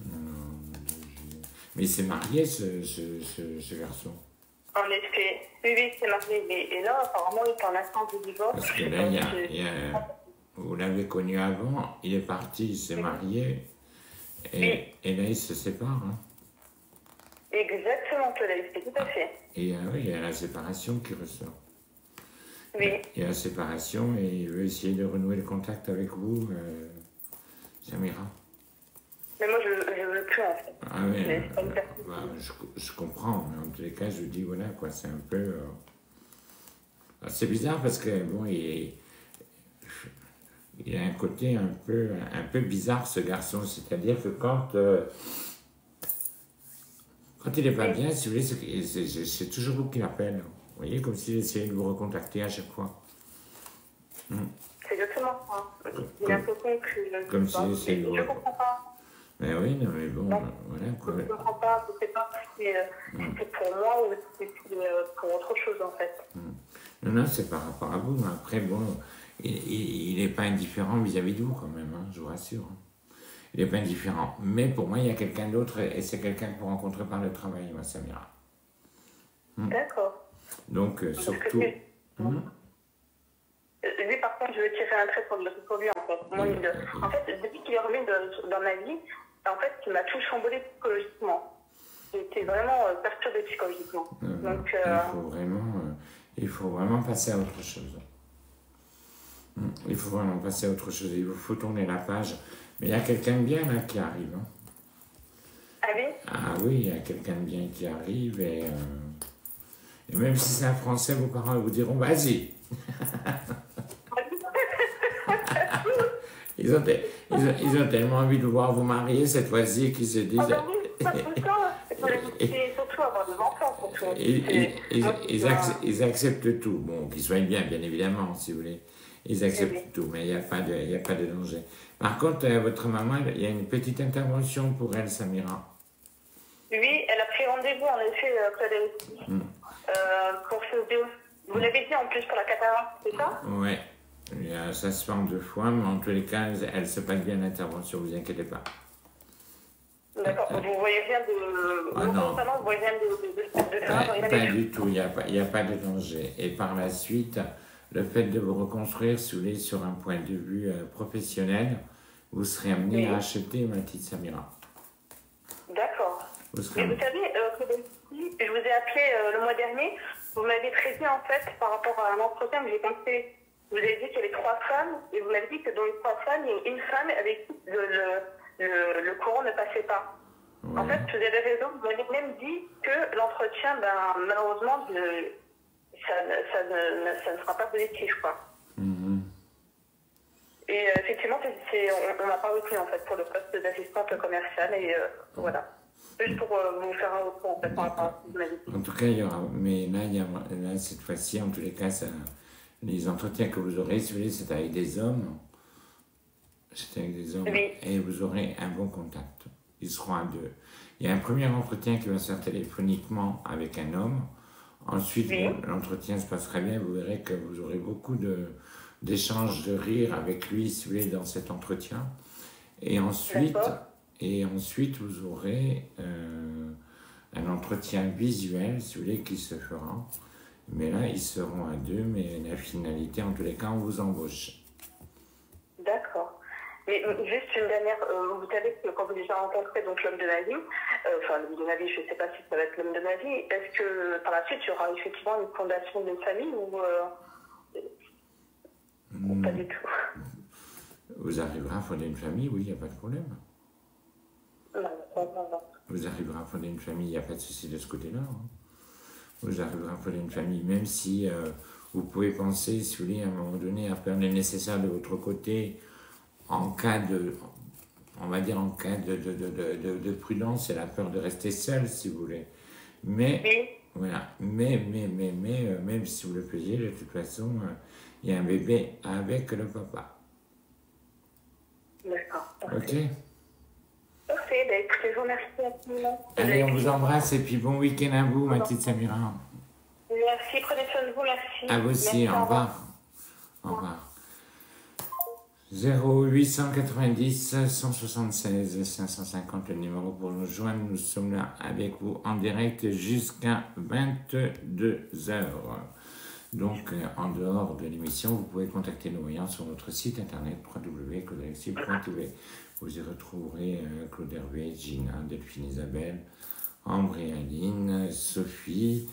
Non, 12 juillet. Mais il s'est marié, ce garçon. En effet. Oui, c'est marié. Et là, apparemment, il est en instance de divorce. Parce que là, vous l'avez connu avant, il est parti, il s'est marié, et là, il se sépare. Hein. Exactement, c'est tout à fait. Et oui, il y a la séparation qui ressort. Oui. Il y a la séparation et il veut essayer de renouer le contact avec vous, Samira. Mais moi, je ne veux plus, en fait. Ah oui, je comprends, mais en tous les cas, je vous dis, voilà, quoi, c'est un peu... c'est bizarre parce que, bon, il a un côté un peu bizarre, ce garçon. C'est-à-dire que quand il n'est pas bien, si vous voulez, c'est toujours vous qui l'appelle. Vous voyez, comme s'il essayait de vous recontacter à chaque fois. C'est exactement ça. J'ai l'impression que... Comme s'il essayait de vous... Je ne comprends pas. Mais oui, non, mais bon, non, voilà quoi. Je ne comprends pas, je ne sais pas si c'est pour moi ou si c'est pour autre chose en fait. Non, c'est par rapport à vous, mais après, bon, il n'est pas indifférent vis-à-vis de vous quand même, hein, je vous rassure. Il n'est pas indifférent. Mais pour moi, il y a quelqu'un d'autre et c'est quelqu'un que vous rencontrez par le travail, moi, Samira. D'accord. Donc, surtout... Lui, par contre, je veux tirer un trait pour lui, en fait. Moi, en fait, depuis qu'il est revenu dans ma vie, en fait, il m'a tout chamboulé psychologiquement. J'étais vraiment perturbée psychologiquement. Donc, il faut vraiment passer à autre chose. Il faut vraiment passer à autre chose. Il vous faut tourner la page. Mais il y a quelqu'un de bien là qui arrive. Hein. Ah oui? Ah oui, il y a quelqu'un de bien qui arrive et même si c'est un Français, vos parents vous diront vas-y. Ils ont tellement envie de voir vous marier cette fois-ci qu'ils se disent... Et surtout avoir des enfants, surtout. Ils acceptent tout. Bon, qu'ils soient bien évidemment, si vous voulez. Ils acceptent tout, mais il n'y a pas de danger. Par contre, votre maman, il y a une petite intervention pour elle, Samira. Oui, elle a pris rendez-vous, en effet, pour ce... Vous l'avez dit, en plus, pour la cataracte, c'est ça? Oui. Ça se fait en 2 fois, mais en tous les cas, elle se passe bien l'intervention, ne vous inquiétez pas. D'accord, vous voyez rien de... non. Vous voyez rien de pas du tout, il n'y a pas de danger. Et par la suite, le fait de vous reconstruire, si vous voulez, sur un point de vue professionnel, vous serez amené à acheter ma petite Samira. D'accord. Mais vous savez, je vous ai appelé le mois dernier, vous m'avez traité en fait par rapport à un entretien que j'ai pensé. Vous avez dit qu'il y avait 3 femmes, et vous m'avez dit que dans les 3 femmes, il y a une femme avec qui le courant ne passait pas. Ouais. En fait, vous avez raison, vous m'avez même dit que l'entretien, malheureusement, ça ne sera pas positif, quoi. Et effectivement, on n'a pas retenu, en fait, pour le poste d'assistante commerciale, et voilà. Juste pour vous faire un retour, en fait, par rapport à ce que vous m'avez dit. En tout cas, il y aura, mais là, cette fois-ci, en tous les cas, les entretiens que vous aurez, si vous voulez, c'est avec des hommes. C'est avec des hommes. Oui. Et vous aurez un bon contact. Ils seront à 2. Il y a un premier entretien qui va se faire téléphoniquement avec un homme. Ensuite, l'entretien se passera bien. Vous verrez que vous aurez beaucoup d'échanges de rire avec lui, si vous voulez, dans cet entretien. Et ensuite, vous aurez un entretien visuel, si vous voulez, qui se fera. Mais là, ils seront à 2, mais la finalité, en tous les cas, on vous embauche. D'accord. Mais juste une dernière, vous savez que quand vous avez déjà rencontré donc l'homme de ma vie, l'homme de ma vie, je ne sais pas si ça va être l'homme de ma vie, est-ce que par la suite, il y aura effectivement une fondation d'une famille ou pas du tout? Vous arriverez à fonder une famille, oui, il n'y a pas de problème. Vous arriverez à fonder une famille, il n'y a pas de souci de ce côté-là. Hein. Vous arriverez à fonder une famille, même si vous pouvez penser, si vous voulez, à un moment donné, à faire le nécessaire de votre côté, en cas de, on va dire en cas de prudence et la peur de rester seul, si vous voulez. Mais, Oui. voilà, même si vous le faisiez, de toute façon, il y a un bébé avec le papa. D'accord. Ok? Parfait, ben, écoutez, je vous remercie infiniment. Allez, on vous embrasse et puis bon week-end à vous, ma petite Samira. Merci, prenez soin de vous, merci. À vous aussi, Merci, au revoir. Au revoir. 0890 176 550, le numéro pour nous joindre. Nous sommes là avec vous en direct jusqu'à 22h. Donc, en dehors de l'émission, vous pouvez contacter nos voyants sur notre site internet www.claudalexis.tv. Vous y retrouverez Claude Hervé, Gina, Delphine Isabelle, Ambre et Aline, Sophie,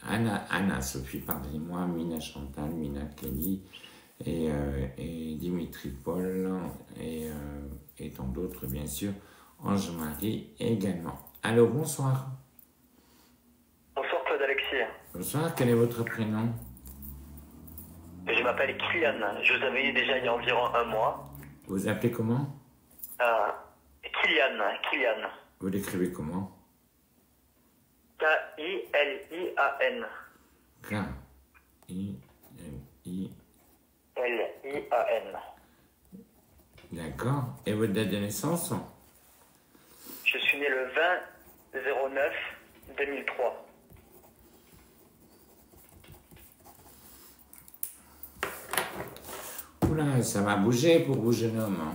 Anna, Sophie, pardonnez-moi, Mina Chantal, Mina Kelly, et Dimitri Paul, et tant d'autres, bien sûr, Ange-Marie également. Allô, bonsoir. Bonsoir Claude Alexis. Bonsoir, quel est votre prénom? Je m'appelle Kylian. Je vous avais eu déjà il y a environ un mois. Vous appelez comment? Kylian. Vous l'écrivez comment? K-I-L-I-A-N. K-I-L-I. L-I-A-N. D'accord. Et votre date de naissance? Je suis né le 20-09-2003. Oula, ça va bouger pour vous, jeune homme. Hein.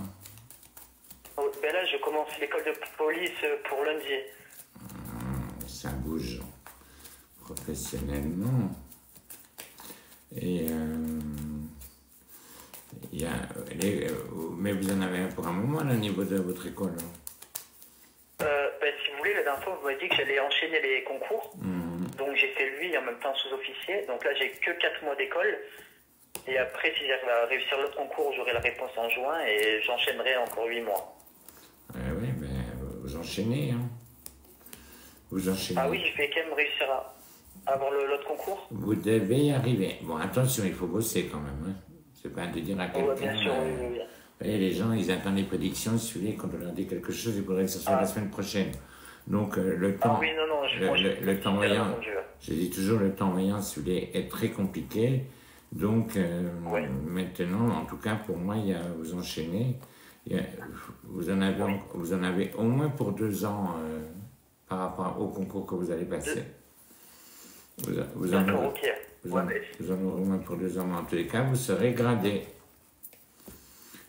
Oh, ben là, je commence l'école de police pour lundi. Ça bouge professionnellement. Et mais vous en avez un pour un moment là, au niveau de votre école. Hein. Ben, si vous voulez, la dernière fois, vous m'avez dit que j'allais enchaîner les concours. Donc j'ai fait lui en même temps sous-officier. Donc là, j'ai que 4 mois d'école. Et après, si j'arrive à réussir l'autre concours, j'aurai la réponse en juin et j'enchaînerai encore 8 mois. Oui, mais vous enchaînez. Hein. Vous enchaînez. Ah oui, je vais quand même réussir à avoir l'autre concours. Vous devez y arriver. Bon, attention, il faut bosser quand même. Hein. C'est pas de dire à quelqu'un. Bien sûr, oui. Vous voyez, les gens, ils attendent les prédictions. Si vous voulez, quand on leur dit quelque chose, il faudrait que ce soit la semaine prochaine. Donc, le temps. Ah oui, non, le temps moyen. Je dis toujours, le temps moyen, si vous voulez, est très compliqué. Donc, maintenant, en tout cas, pour moi, vous enchaînez. Vous en avez au moins pour 2 ans par rapport au concours que vous allez passer. Vous en aurez au moins pour 2 ans, mais en tous les cas, vous serez gradé.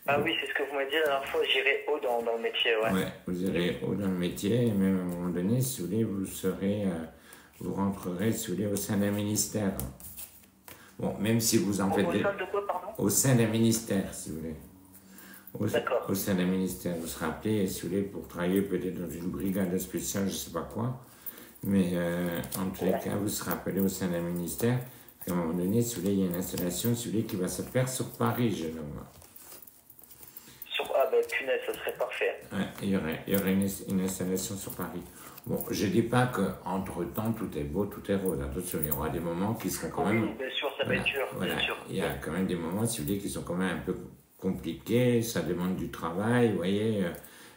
Ah oui, c'est ce que vous m'avez dit la dernière fois, j'irai haut dans le métier, ouais. Ouais, vous irez haut dans le métier, et même à un moment donné, si vous voulez, vous rentrerez, si vous voulez, au sein d'un ministère. Bon, même si vous en faites... Au sein de quoi, pardon? Au sein d'un ministère, si vous voulez. D'accord. Au sein d'un ministère, vous serez appelé, si vous voulez, pour travailler peut-être dans une brigade spéciale, je ne sais pas quoi. Mais en tous les cas, vous serez appelé au sein d'un ministère. Et à un moment donné, si vous voulez, il y a une installation, si vous voulez, qui va se faire sur Paris, jeune homme. Ah ben punaise, ça serait parfait. Ouais, il y aurait une installation sur Paris. Bon, je ne dis pas qu'entre-temps, tout est beau, tout est rose. Attention, il y aura des moments qui seront quand même... Oui, bien sûr, ça va être dur, voilà. bien sûr. Il y a quand même des moments, si vous voulez, qui sont quand même un peu compliqués, ça demande du travail, vous voyez,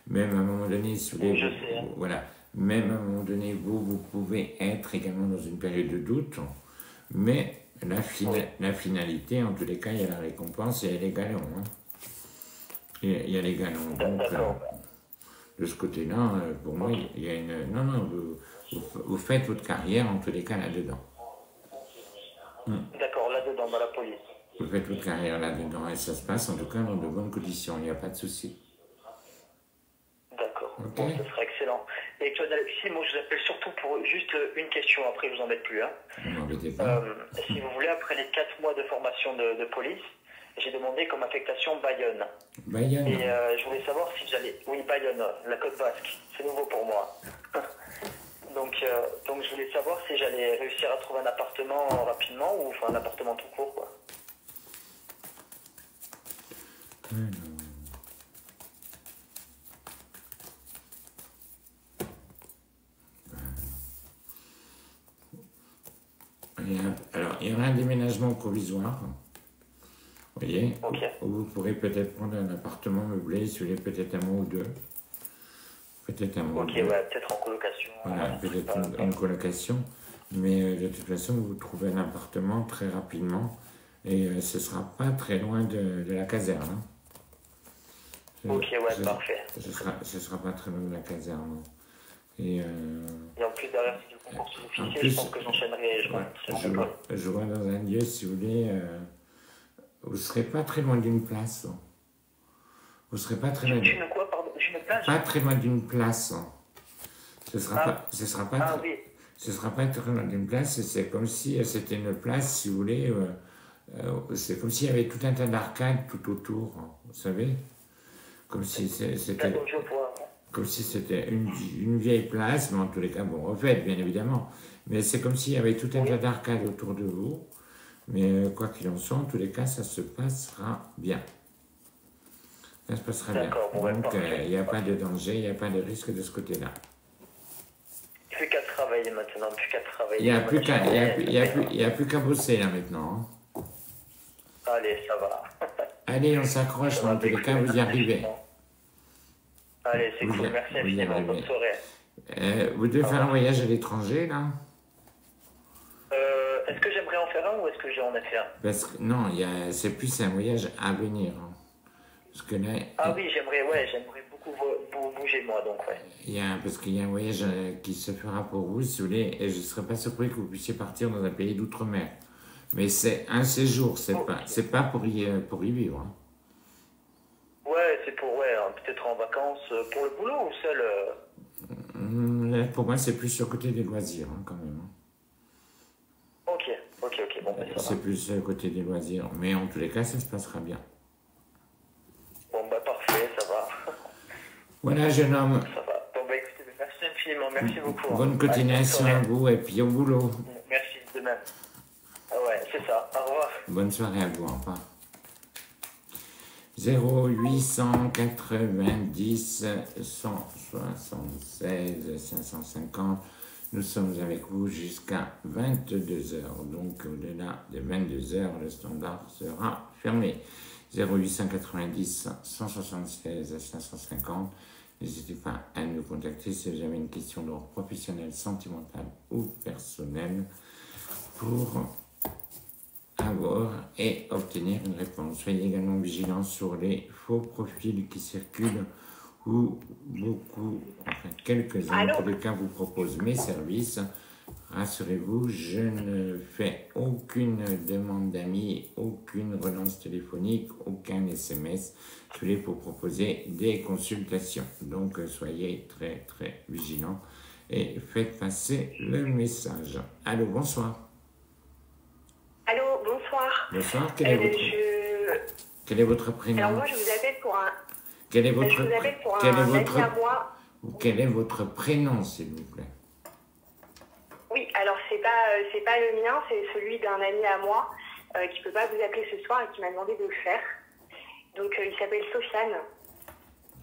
même à un moment donné, si vous voulez... Je sais. Voilà, même à un moment donné, vous pouvez être également dans une période de doute, mais la finalité, en tous les cas, il y a la récompense et il y a les galons. Hein. Il y a les galons, donc... de ce côté-là, pour moi, il y a une... Non, vous faites votre carrière, en tous les cas, là-dedans. D'accord, là-dedans, dans la police. Vous faites votre carrière là-dedans, et ça se passe, en tout cas, dans de bonnes conditions, il n'y a pas de souci. D'accord, Okay. bon, ce serait excellent. Et Claude Alexis, moi, je vous appelle surtout pour juste une question, après, je vous embête plus. Hein. Ne m'embêtez pas. Si vous voulez, après les 4 mois de formation de police, j'ai demandé comme affectation Bayonne. Bayonne. Et je voulais savoir si j'allais... Oui, Bayonne, la côte basque. C'est nouveau pour moi. donc, je voulais savoir si j'allais réussir à trouver un appartement rapidement ou enfin un appartement tout court, quoi. Alors, il y aura un déménagement provisoire. Vous voyez, Ok. où vous pourrez peut-être prendre un appartement meublé, si vous voulez, peut-être un mois ou deux. Peut-être un mois Ok, ou deux. ouais, peut-être en colocation. Voilà, peut-être une colocation. Mais de toute façon, vous trouvez un appartement très rapidement et ce ne sera pas très loin de la caserne. Hein. Ok, ouais, parfait. Ce sera pas très loin de la caserne. Et en plus, derrière, c'est du concours sous-officier, plus, je pense que j'enchaînerai. je vois dans un lieu, si vous voulez, vous ne serez pas très loin d'une place. Vous ne serez pas très loin D'une quoi, pardon? D'une plage? pas très loin d'une place. Ce sera pas, ce sera pas, oui. ce sera pas très loin d'une place. C'est comme si c'était une place, si vous voulez. C'est comme s'il y avait tout un tas d'arcades tout autour. Vous savez, comme si c'était. Comme si c'était une vieille place, mais en tous les cas, bon, refaite, bien évidemment. Mais c'est comme s'il y avait tout un tas d'arcades autour de vous. Mais quoi qu'il en soit, en tous les cas, ça se passera bien. Ça se passera bien. Donc, il n'y a pas de danger, il n'y a pas de risque de ce côté-là. Plus qu'à travailler maintenant, plus qu'à travailler. Il n'y a plus qu'à bosser, là, maintenant. Hein. Allez, ça va. Allez, on s'accroche, en tous les cas, vous y arrivez. Allez, c'est cool, merci infiniment, bonne soirée. Vous devez faire un voyage à l'étranger, là? Est-ce que j'aimerais en faire un ou est-ce que j'en ai fait un? Parce que, non, c'est plus un voyage à venir. Hein. Parce que là, oui, j'aimerais beaucoup bouger, moi, donc, ouais. Parce qu'il y a un voyage qui se fera pour vous, si vous voulez, et je ne serais pas surpris que vous puissiez partir dans un pays d'outre-mer. Mais c'est un séjour, c'est pas pour y vivre. Hein. Ouais, c'est pour, peut-être en vacances, pour le boulot ou seul Pour moi, c'est plus sur le côté des loisirs, hein, quand même. Hein. Ok, bon, ben, ça va. C'est plus sur le côté des loisirs, mais en tous les cas, ça se passera bien. Bon, bah, parfait, ça va. Voilà, jeune homme. Ça va. Bon, bah, écoutez, merci infiniment, merci beaucoup. Bonne continuation à vous et puis au boulot. Merci, de même. Ah ouais, c'est ça. Au revoir. Bonne soirée à vous, au revoir. 0890 176 550. Nous sommes avec vous jusqu'à 22h. Donc, au-delà de 22h, le standard sera fermé. 0890 176 550. N'hésitez pas à nous contacter si vous avez une question d'ordre professionnel, sentimental ou personnel pour avoir et obtenir une réponse. Soyez également vigilants sur les faux profils qui circulent où quelques-uns, en tous les cas, vous proposent mes services. Rassurez-vous, je ne fais aucune demande d'amis, aucune relance téléphonique, aucun SMS. Je voulais pour proposer des consultations. Donc, soyez très, très vigilants et faites passer le message. Allô, bonsoir. Allô, bonsoir. Bonsoir, quel est votre prénom? Alors moi, je vous appelle pour un... Quel est votre prénom, s'il vous plaît? Oui, alors c'est pas le mien, c'est celui d'un ami à moi qui peut pas vous appeler ce soir et qui m'a demandé de le faire. Donc il s'appelle Sofiane.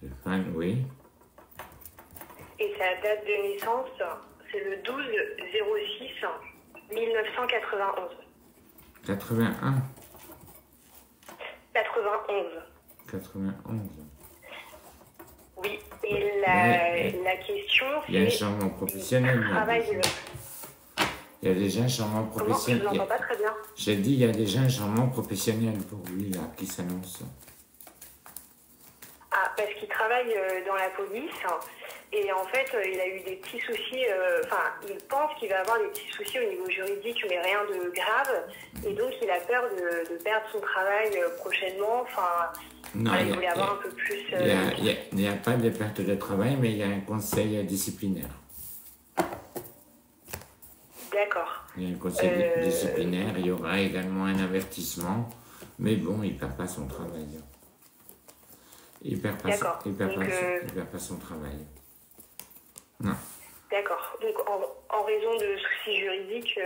Sofiane, oui. Et sa date de naissance, c'est le 12-06 1991. 81. 91. 91. Oui, et la question, c'est... Il y a un changement professionnel. Il y a déjà un changement professionnel. Comment? Je n'entends pas très bien. J'ai dit, il y a déjà un changement professionnel pour lui, là, qui s'annonce. Ah, parce qu'il travaille dans la police, et en fait, il a eu des petits soucis, il pense qu'il va avoir des petits soucis au niveau juridique, mais rien de grave, et donc il a peur de perdre son travail prochainement, non, il voulait avoir un peu plus... Il n'y a pas de perte de travail, mais il y a un conseil disciplinaire. D'accord. Il y a un conseil disciplinaire, il y aura également un avertissement, mais bon, il ne perd pas son travail. Il ne perd pas son travail. Non. D'accord. Donc, en raison de soucis juridiques,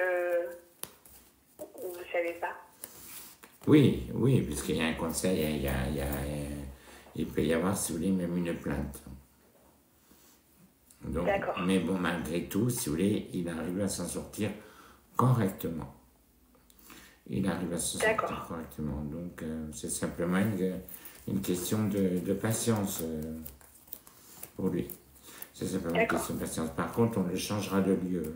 vous ne savez pas? Oui, puisqu'il y a un conseil, il peut y avoir, si vous voulez, même une plainte. Donc, mais bon, malgré tout, si vous voulez, il arrive à s'en sortir correctement. il arrive à se sentir correctement. Donc, c'est simplement une question de patience pour lui. C'est simplement une question de patience. Par contre, on le changera de lieu.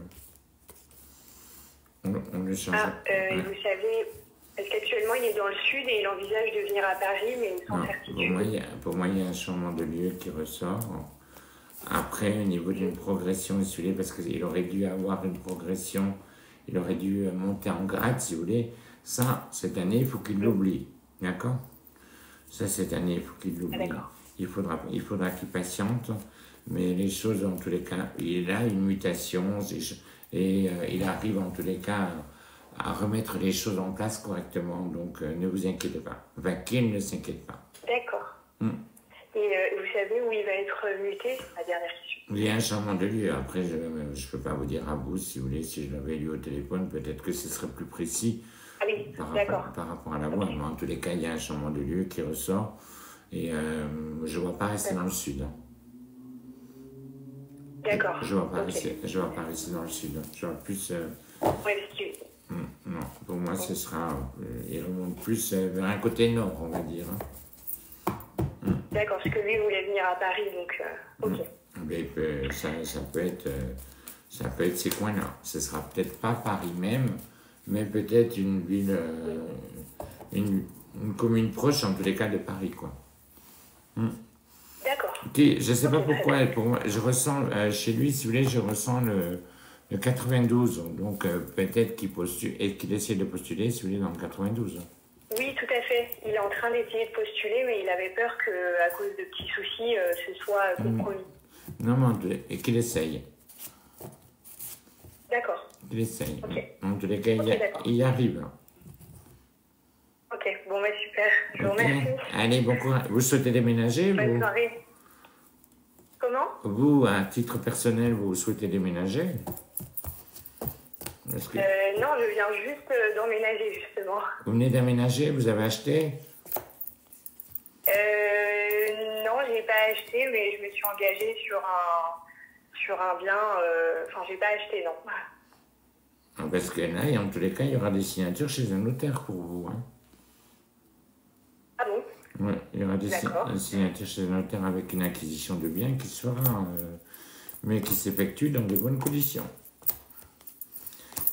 On le changera. Vous savez, parce qu'actuellement, il est dans le sud et il envisage de venir à Paris, mais sans certitude. Pour moi, il y a un changement de lieu qui ressort. Après, au niveau d'une progression, si vous voulez, parce qu'il aurait dû avoir une progression, il aurait dû monter en grade, si vous voulez. Ça, cette année, il faut qu'il l'oublie. D'accord? Ça, cette année, il faut qu'il l'oublie. Il faudra qu'il patiente. Mais les choses, en tous les cas, il a une mutation et il arrive en tous les cas à remettre les choses en place correctement. Donc, ne vous inquiétez pas. Enfin, qu'il ne s'inquiète pas. D'accord. Et vous savez où il va être muté? La dernière question. Il y a un changement de lieu. Après, je ne peux pas vous dire à vous, si vous voulez, si je l'avais lu au téléphone, peut-être que ce serait plus précis par rapport à la voix. Mais en tous les cas, il y a un changement de lieu qui ressort. Et je ne vois pas rester dans le sud. D'accord. Je ne vois pas rester dans le sud. Je vois plus... non, pour moi, ce sera... il remonte plus vers un côté nord, on va dire. D'accord, parce que lui voulait venir à Paris, donc... ok. Mais ça peut être ces coins-là. Ce ne sera peut-être pas Paris même, mais peut-être une ville... une commune proche, en tous les cas, de Paris, quoi. D'accord. Okay, je ne sais pas pourquoi, pour moi, je ressens, chez lui, si vous voulez, je ressens le 92, donc peut-être qu'il postule, et qu'il essaie de postuler, si vous voulez, dans le 92. Oui, tout à fait. Il est en train d'essayer de postuler, mais il avait peur qu'à cause de petits soucis, ce soit compromis. Non, mais et qu'il essaye. D'accord. Qu'il essaye. Okay. En tous les cas, il y arrive. Ok, bon, bah super. Je vous remercie. Allez, bon courage. Vous souhaitez déménager? Bonne soirée. Comment? Vous, à titre personnel, vous souhaitez déménager? Non, je viens juste d'emménager, justement. Vous venez d'aménager? Vous avez acheté? Non, j'ai pas acheté, mais je me suis engagée sur un bien. Enfin, j'ai pas acheté, non. Parce que là, en tous les cas, il y aura des signatures chez un notaire pour vous. Hein. Ah bon? Oui, il y aura des signatures chez un notaire avec une acquisition de biens qui se fera, mais qui s'effectue dans de bonnes conditions.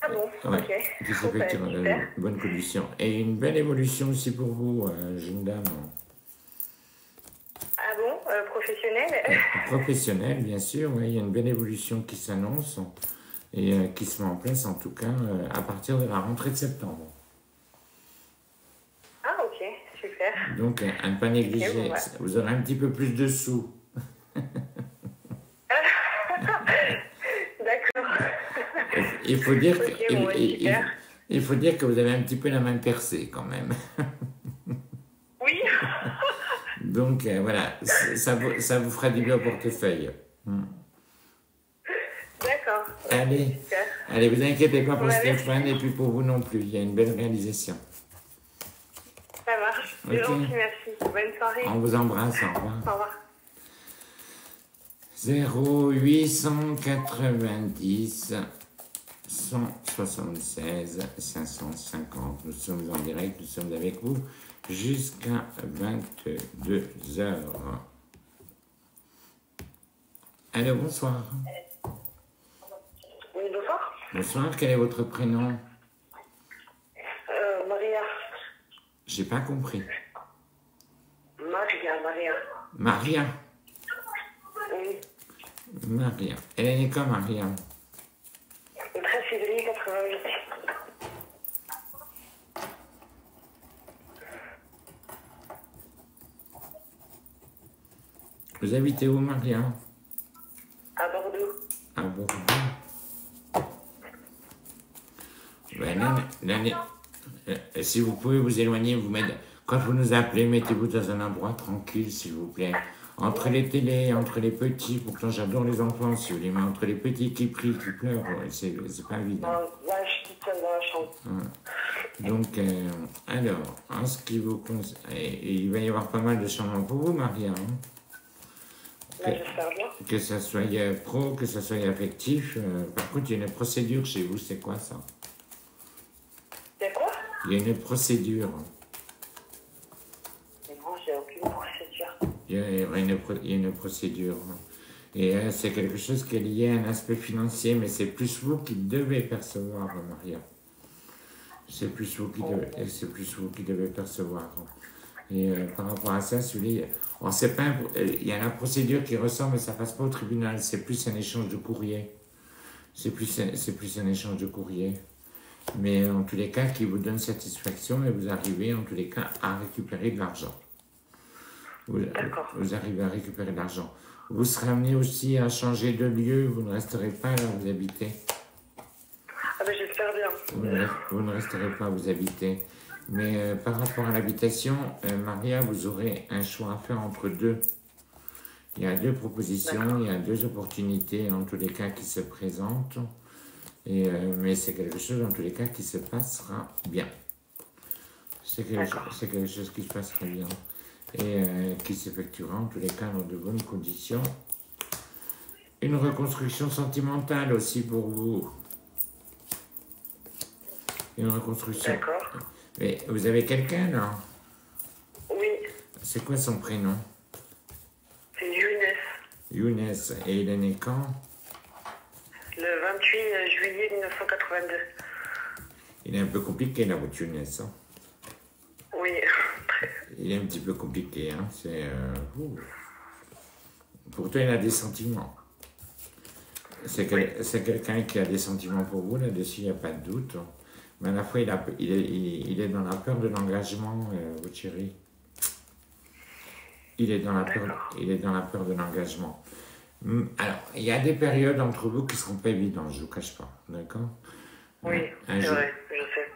Ah bon? Ok. Qui s'effectue dans de bonnes conditions. Et une belle évolution aussi pour vous, jeune dame. Ah bon? Professionnelle? Professionnelle, bien sûr, oui. Il y a une belle évolution qui s'annonce et qui se met en place, en tout cas, à partir de la rentrée de septembre. Ah, ok. Super. Donc, à ne pas négliger. Vous aurez un petit peu plus de sous. D'accord. Il faut dire il faut dire que vous avez un petit peu la main percée, quand même. Oui. Donc, voilà, ça vous fera du bien au portefeuille. D'accord. Allez, allez, vous inquiétez pas pour Stéphane et puis pour vous non plus. Il y a une belle réalisation. Ça marche. C'est gentil, merci. Bonne soirée. On vous embrasse. Au revoir. Au revoir. 0890 176 550. Nous sommes en direct, nous sommes avec vous jusqu'à 22h. Allô, bonsoir. Oui, bonsoir. Bonsoir, quel est votre prénom? Maria. J'ai pas compris. Maria. Maria. Oui. Maria. Elle est née quand, Maria? Le 13 février 88. Vous habitez où, Maria? À Bordeaux. À Bordeaux. Ben, si vous pouvez vous éloigner, vous mettre, quand vous nous appelez, mettez-vous dans un endroit tranquille, s'il vous plaît. Entre les télés, entre les petits, pourtant j'adore les enfants, si vous voulez, mais entre les petits qui prient, qui pleurent, c'est pas évident. Là, je suis toute seule dans la chambre. Donc, alors, en ce qui vous concerne, il va y avoir pas mal de changements pour vous, Maria. J'espère bien. Que ça soit pro, que ça soit affectif. Par contre, il y a une procédure chez vous, c'est quoi ça? C'est quoi? Il Il y a une procédure. Mais moi, j'ai aucune procédure. Il y a une procédure. Et c'est quelque chose qui est lié à un aspect financier, mais c'est plus vous qui devez percevoir, Maria. C'est plus vous qui devez percevoir. Et par rapport à ça, celui, alors c'est pas, il y a la procédure qui ressort, mais ça passe pas au tribunal. C'est plus un échange de courrier. C'est plus un échange de courrier. Mais en tous les cas, qui vous donne satisfaction et vous arrivez en tous les cas à récupérer de l'argent. Vous arrivez à récupérer de l'argent. Vous serez amené aussi à changer de lieu. Vous ne resterez pas là où vous habitez. Ah ben j'espère bien. Vous ne resterez pas où vous habitez. Mais par rapport à l'habitation, Maria, vous aurez un choix à faire entre deux. Il y a deux propositions, il y a deux opportunités en tous les cas qui se présentent. Mais c'est quelque chose en tous les cas qui se passera bien. C'est quelque chose qui se passera bien. Et qui s'effectuera en tous les cas dans de bonnes conditions. Une reconstruction sentimentale aussi pour vous. Une reconstruction. D'accord. Mais vous avez quelqu'un là? Oui. C'est quoi son prénom? C'est Younes. Younes. Et il est né quand? Le 28 juillet 1982. Il est un peu compliqué là, votre Younes. Hein? Oui. Il est un petit peu compliqué. Hein? Pourtant, il a des sentiments. C'est quelqu'un qui a des sentiments pour vous, là-dessus, il n'y a pas de doute. Mais à la fois, il est dans la peur de l'engagement, votre chérie. Il est dans la peur de l'engagement. Alors, il y a des périodes entre vous qui ne seront pas évidentes, je ne vous cache pas, d'accord? Oui, c'est vrai, je sais.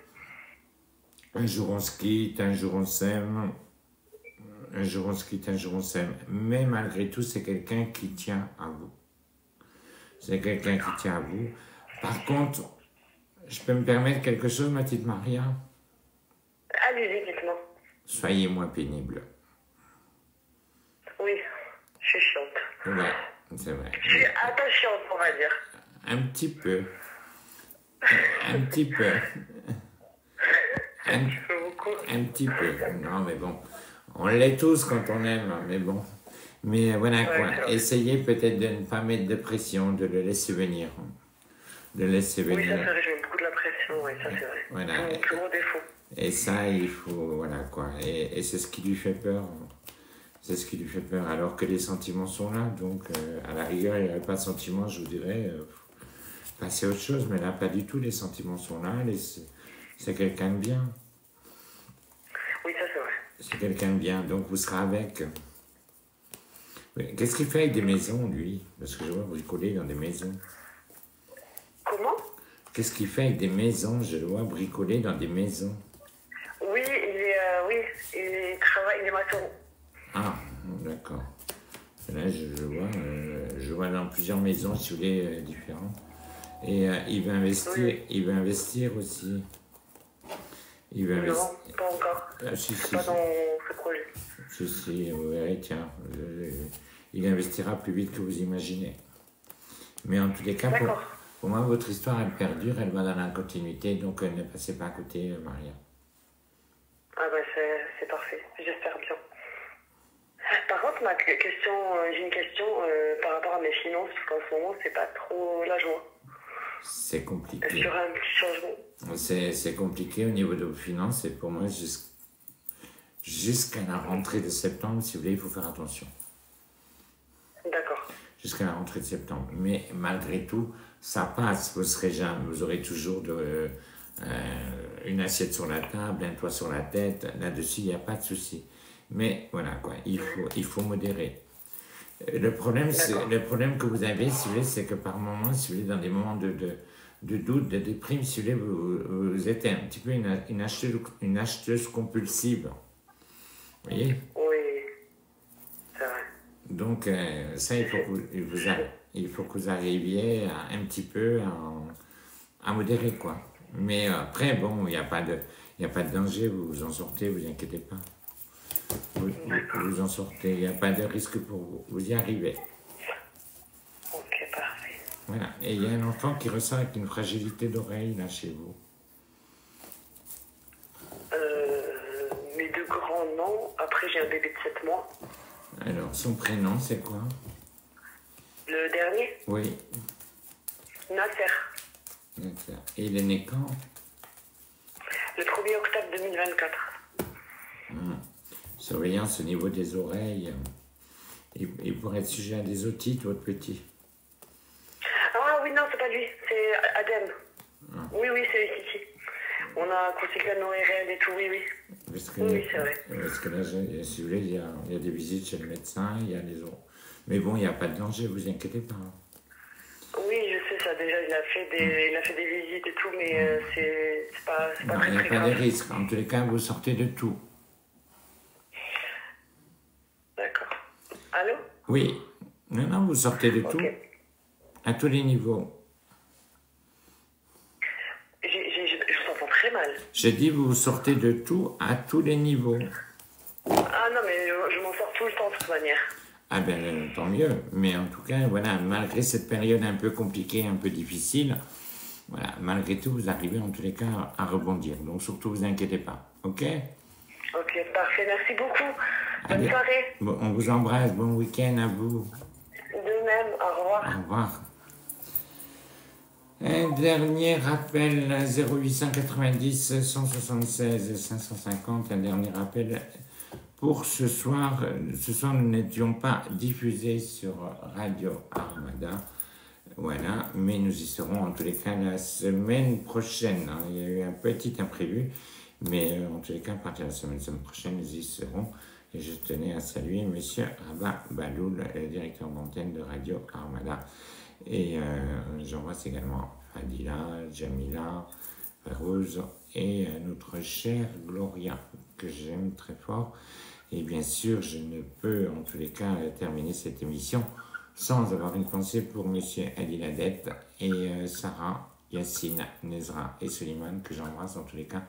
Un jour on se quitte, un jour on s'aime, un jour on se quitte, un jour on s'aime. Mais malgré tout, c'est quelqu'un qui tient à vous. C'est quelqu'un qui tient à vous. Par contre, je peux me permettre quelque chose, ma petite Maria? Allez-y, dites-moi. Soyez moins pénible. Oui, je suis chiante. Ouais, c'est vrai. Je suis attachante, on va dire. Un petit peu. Un petit peu. Un petit peu. Non, mais bon. On l'est tous quand on aime, mais bon. Mais voilà quoi. Essayez peut-être de ne pas mettre de pression, de le laisser venir. De laisser venir. Oui, ça c'est vrai, je mets beaucoup de la pression, oui, ça c'est vrai. Voilà. C'est mon plus gros défaut. Et ça, il faut, voilà quoi. Et c'est ce qui lui fait peur. C'est ce qui lui fait peur, alors que les sentiments sont là. Donc, à la rigueur, il n'y aurait pas de sentiments, je vous dirais, passer à autre chose. Mais là, pas du tout, les sentiments sont là. C'est quelqu'un de bien. Oui, ça c'est vrai. C'est quelqu'un de bien, donc vous serez avec. Qu'est-ce qu'il fait avec des maisons, lui? Parce que je vois bricoler dans des maisons. Comment? Qu'est-ce qu'il fait avec des maisons? Je le vois bricoler dans des maisons. Oui, il travaille, il est maçon. Ah, d'accord. Là, je vois dans plusieurs maisons, si vous voulez, différentes. Et il veut investir, oui. Il veut investir aussi. Il veut investir. Non, pas encore. Ah, si, pas dans ce projet. Si, vous verrez, tiens. Il investira plus vite que vous imaginez. Mais en tous les cas, pour moi, votre histoire, elle perdure, elle va dans la continuité, donc ne passez pas à côté, Maria. Ah ben c'est parfait, j'espère bien. Par contre, j'ai une question par rapport à mes finances, parce qu'en ce moment, c'est pas trop la joie. C'est compliqué. Sur un petit changement. C'est compliqué au niveau de vos finances, et pour moi, jusqu'à la rentrée de septembre, si vous voulez, il faut faire attention. D'accord. Jusqu'à la rentrée de septembre. Mais malgré tout, ça passe. Vous serez jamais, vous aurez toujours une assiette sur la table, un toit sur la tête. Là-dessus, il n'y a pas de souci. Mais voilà, quoi, il faut modérer. Le problème que vous avez, si vous voulez, c'est que par moments, si vous voulez, dans des moments de doute, de déprime, si vous voulez, vous êtes un petit peu une acheteuse compulsive. Vous voyez? Oui, c'est vrai. Donc, ça, il faut que vous arriviez un petit peu à modérer, quoi. Mais après, bon, il n'y a pas de danger, vous vous en sortez, vous inquiétez pas. Vous en sortez, il n'y a pas de risque pour vous. Vous y arrivez. Ok, parfait. Voilà. Et il y a un enfant qui ressort avec une fragilité d'oreille, là, chez vous. après, j'ai un bébé de 7 mois. Alors, son prénom, c'est quoi? Le dernier? Oui. Nasser. D'accord. Et il est né quand? Le 1er octobre 2024. Surveillance au niveau des oreilles. Il pourrait être sujet à des otites, votre petit. Ah oui, non, c'est pas lui, c'est Adem. Oui, c'est ici. On a consulté un ORL et tout, oui. Parce que, oui, c'est vrai. Parce que là, si vous voulez, il y a des visites chez le médecin, il y a les autres. Mais bon, il n'y a pas de danger, vous inquiétez pas. Oui, je sais ça, déjà, il a fait des visites et tout, mais c'est pas Non, très il n'y a très pas grave. de risque. En tous les cas, vous sortez de tout. D'accord. Allô? Oui. Non, vous sortez de tout. À tous les niveaux. Je vous entends très mal. J'ai dit, vous sortez de tout à tous les niveaux. Ah non, mais je m'en sors tout le temps de toute manière. Ah ben, tant mieux. Mais en tout cas, voilà, malgré cette période un peu compliquée, un peu difficile, voilà, malgré tout, vous arrivez en tous les cas à rebondir. Donc surtout, vous inquiétez pas. OK? Ok, parfait. Merci beaucoup. Bonne Allez. soirée. Bon, on vous embrasse. Bon week-end à vous. De même. Au revoir. Au revoir. Un dernier rappel, 0890 176 550, un dernier rappel pour ce soir. Ce soir, nous n'étions pas diffusés sur Radio Armada, voilà, mais nous y serons en tous les cas la semaine prochaine. Il y a eu un petit imprévu, mais en tous les cas, à partir de la semaine prochaine, nous y serons. Et je tenais à saluer M. Rabat Baloul, le directeur d'antenne de Radio Armada. Et j'embrasse également Adila, Jamila, Rose et notre chère Gloria, que j'aime très fort. Et bien sûr, je ne peux en tous les cas terminer cette émission sans avoir une pensée pour M. Adiladet et Sarah, Yassine, Nezra et Soliman, que j'embrasse en tous les cas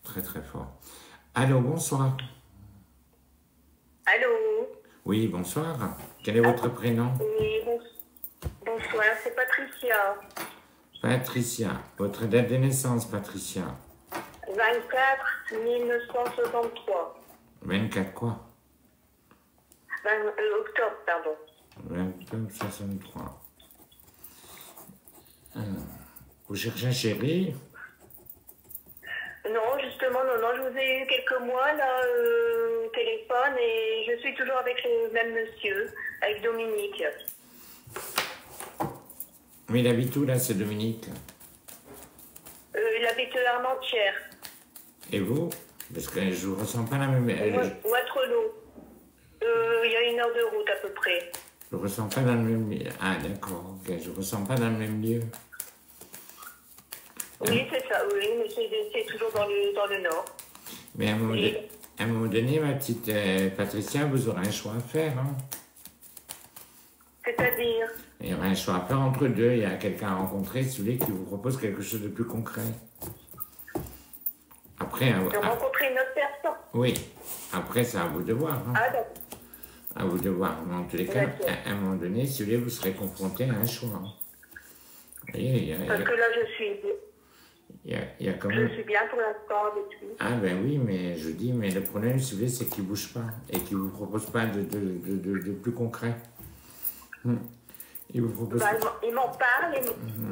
très très fort. Allô, bonsoir. Allô? Oui, bonsoir. Quel est votre prénom? Oui, bonsoir, c'est Patricia. Patricia. Votre date de naissance, Patricia? 24 1963. 24 quoi? Octobre, pardon. 29 63. Vous cherchez un chéri? Non, justement, non, je vous ai eu quelques mois là au téléphone et je suis toujours avec le même monsieur, avec Dominique. Mais il habite où là, c'est Dominique? Il habite à Armentières. Et vous? Parce que je vous ressens pas la même... Waterloo. Il y a 1 heure de route à peu près. Je vous ressens pas dans le même lieu. Ah d'accord, ok, je vous ressens pas dans le même lieu. Oui, c'est ça, oui, mais c'est toujours dans le nord. Mais à un moment donné, ma petite Patricia, vous aurez un choix à faire. Hein. C'est-à-dire? Il y aura un choix à faire entre deux. Il y a quelqu'un à rencontrer, si vous voulez, qui vous propose quelque chose de plus concret. Après... De rencontrer une autre personne? Oui. Après, c'est à vous de voir. Hein. Ah, d'accord. À vous de voir. Mais en tous les cas, à un moment donné, si vous voulez, vous serez confronté à un choix. Hein. Vous voyez, parce que là, je suis... Il y a quand même... Je suis bien pour l'instant avec lui. Ah ben oui, mais je dis, mais le problème, si vous voulez, c'est qu'il ne bouge pas et qu'il ne vous propose pas de plus concret. Il vous propose... Il m'en parle,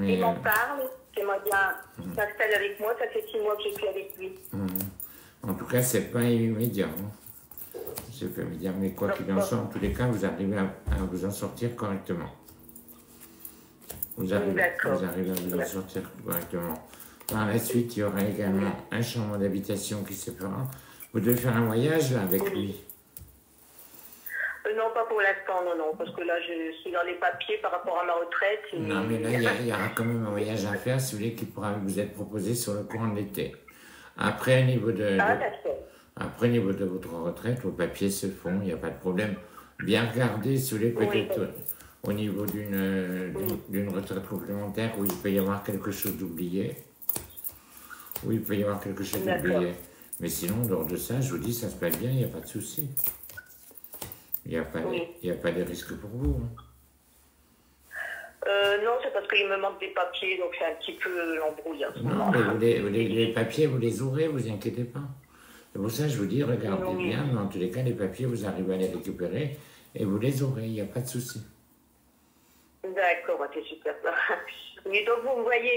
il m'en parle. J'aimerais bien s'installer avec moi, ça fait 6 mois que je suis avec lui. En tout cas, c'est pas immédiat. Hein. C'est pas immédiat, mais quoi qu'il en soit, en tous les cas, vous arrivez à vous en sortir correctement. Vous arrivez à vous en sortir correctement. Par la suite, il y aura également un changement d'habitation qui se fera. Vous devez faire un voyage là, avec lui. Non, pas pour l'instant, non, parce que là, je suis dans les papiers par rapport à ma retraite. Et... Non, mais là, il y aura quand même un voyage à faire, si vous voulez, qui pourra vous être proposé sur le courant de l'été. Après, au niveau de votre retraite, vos papiers se font, il n'y a pas de problème. Bien regarder, si vous voulez, peut-être au niveau d'une retraite complémentaire où il peut y avoir quelque chose d'oublié. Oui, il peut y avoir quelque chose d'oublié. Mais sinon, lors de ça, je vous dis, ça se passe bien, il n'y a pas de souci. Il n'y a pas de risque pour vous. Hein. Non, c'est parce qu'il me manque des papiers, donc c'est un petit peu l'embrouille. Non, mais les papiers, vous les aurez, vous inquiétez pas. C'est pour ça que je vous dis, regardez bien, mais en tous les cas, les papiers, vous arrivez à les récupérer et vous les aurez, il n'y a pas de souci. D'accord, c'est super. Oui, donc vous me voyez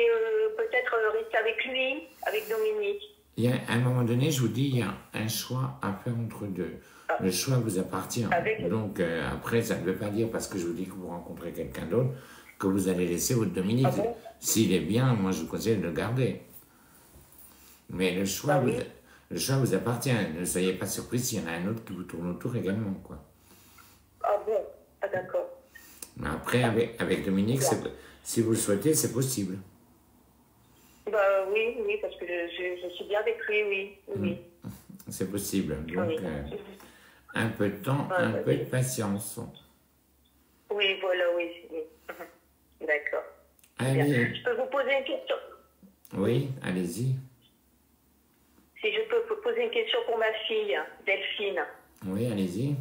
peut-être rester avec lui, avec Dominique. Il y a, à un moment donné, je vous dis, il y a un choix à faire entre deux. Le choix vous appartient. Donc après, ça ne veut pas dire, parce que je vous dis que vous rencontrez quelqu'un d'autre, que vous allez laisser votre Dominique. Ah bon? S'il est bien, moi je vous conseille de le garder. Mais le choix, le choix vous appartient. Ne soyez pas surpris s'il y en a un autre qui vous tourne autour également, quoi. Ah bon? Ah d'accord. Mais après, avec Dominique, si vous le souhaitez, c'est possible. Bah oui, parce que je suis bien avec lui, oui. C'est possible. Donc, un peu de temps, un peu de patience. Oui, voilà, oui. D'accord. Allez. Je peux vous poser une question? Oui, allez-y. Si je peux vous poser une question pour ma fille, Delphine. Oui, allez-y.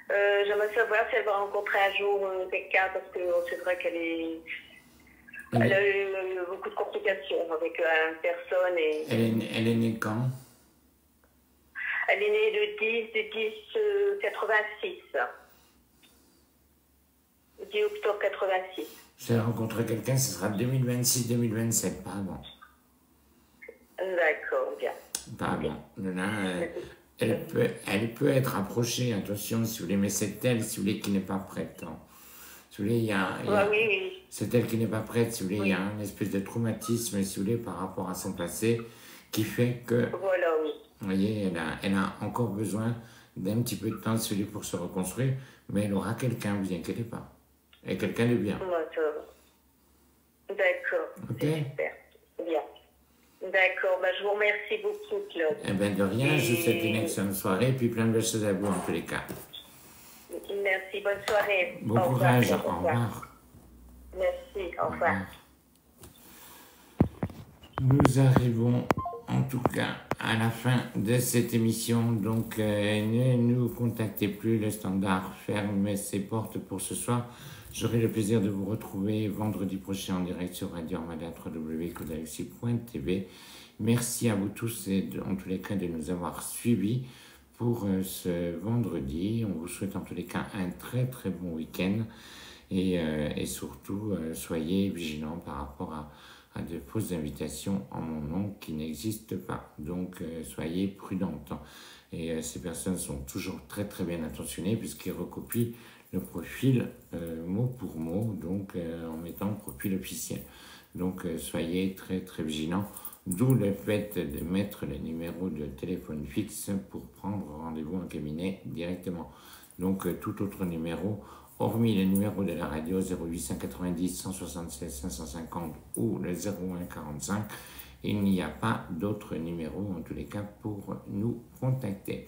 J'aimerais savoir si elle va rencontrer un jour quelqu'un, parce que c'est vrai elle a eu beaucoup de complications avec une personne. Et elle est née quand? Elle est née le 10 86. 10 octobre 86. Si elle rencontre quelqu'un, ce sera 2026-2027, pas avant. D'accord, bien. Pas avant. Là, elle peut être approchée, attention, si vous voulez, mais c'est elle, si vous voulez, qui n'est pas prête. Hein. Si vous voulez, oui. C'est elle qui n'est pas prête, si vous voulez, il y a une espèce de traumatisme, si vous voulez, par rapport à son passé, qui fait que, voilà, oui. vous voyez, elle a encore besoin d'un petit peu de temps, si vous voulez, pour se reconstruire, mais elle aura quelqu'un, vous inquiétez pas. Et quelqu'un de bien. D'accord, ok, super, bien. D'accord, je vous remercie beaucoup, Claude. Eh bien, de rien, je vous souhaite une excellente soirée, et puis plein de belles choses à vous, en tous les cas. Merci, bonne soirée. Bon courage, au revoir. Merci, au revoir. Nous arrivons en tout cas à la fin de cette émission, donc ne nous contactez plus, le standard ferme ses portes pour ce soir. J'aurai le plaisir de vous retrouver vendredi prochain en direct sur Radio Armada www.codalexis.tv. Merci à vous tous et en tous les cas de nous avoir suivis pour ce vendredi. On vous souhaite en tous les cas un très très bon week-end et surtout soyez vigilants par rapport à de fausses invitations en mon nom qui n'existent pas. Donc soyez prudentes. Et ces personnes sont toujours très très bien intentionnées puisqu'ils recopient le profil mot pour mot, donc en mettant le profil officiel. Donc soyez très très vigilants, d'où le fait de mettre le numéro de téléphone fixe pour prendre rendez-vous en cabinet directement. Donc tout autre numéro, hormis le numéro de la radio 0890 176 550 ou le 0145, il n'y a pas d'autre numéro en tous les cas pour nous contacter.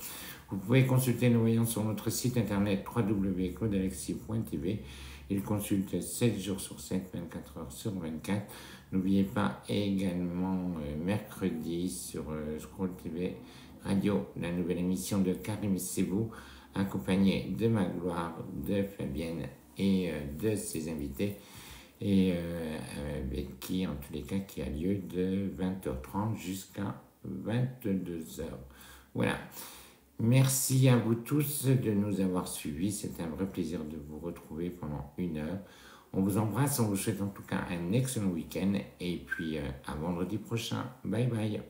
Vous pouvez consulter nos voyants sur notre site internet www.codalexis.tv. Il consulte 7 jours sur 7, 24 heures sur 24. N'oubliez pas également mercredi sur Scroll TV Radio, la nouvelle émission de Karim Sebou, accompagné de Magloire, de Fabienne et de ses invités. Et qui, en tous les cas, qui a lieu de 20h30 jusqu'à 22h. Voilà. Merci à vous tous de nous avoir suivis. C'était un vrai plaisir de vous retrouver pendant 1 heure. On vous embrasse, on vous souhaite en tout cas un excellent week-end. Et puis à vendredi prochain. Bye bye.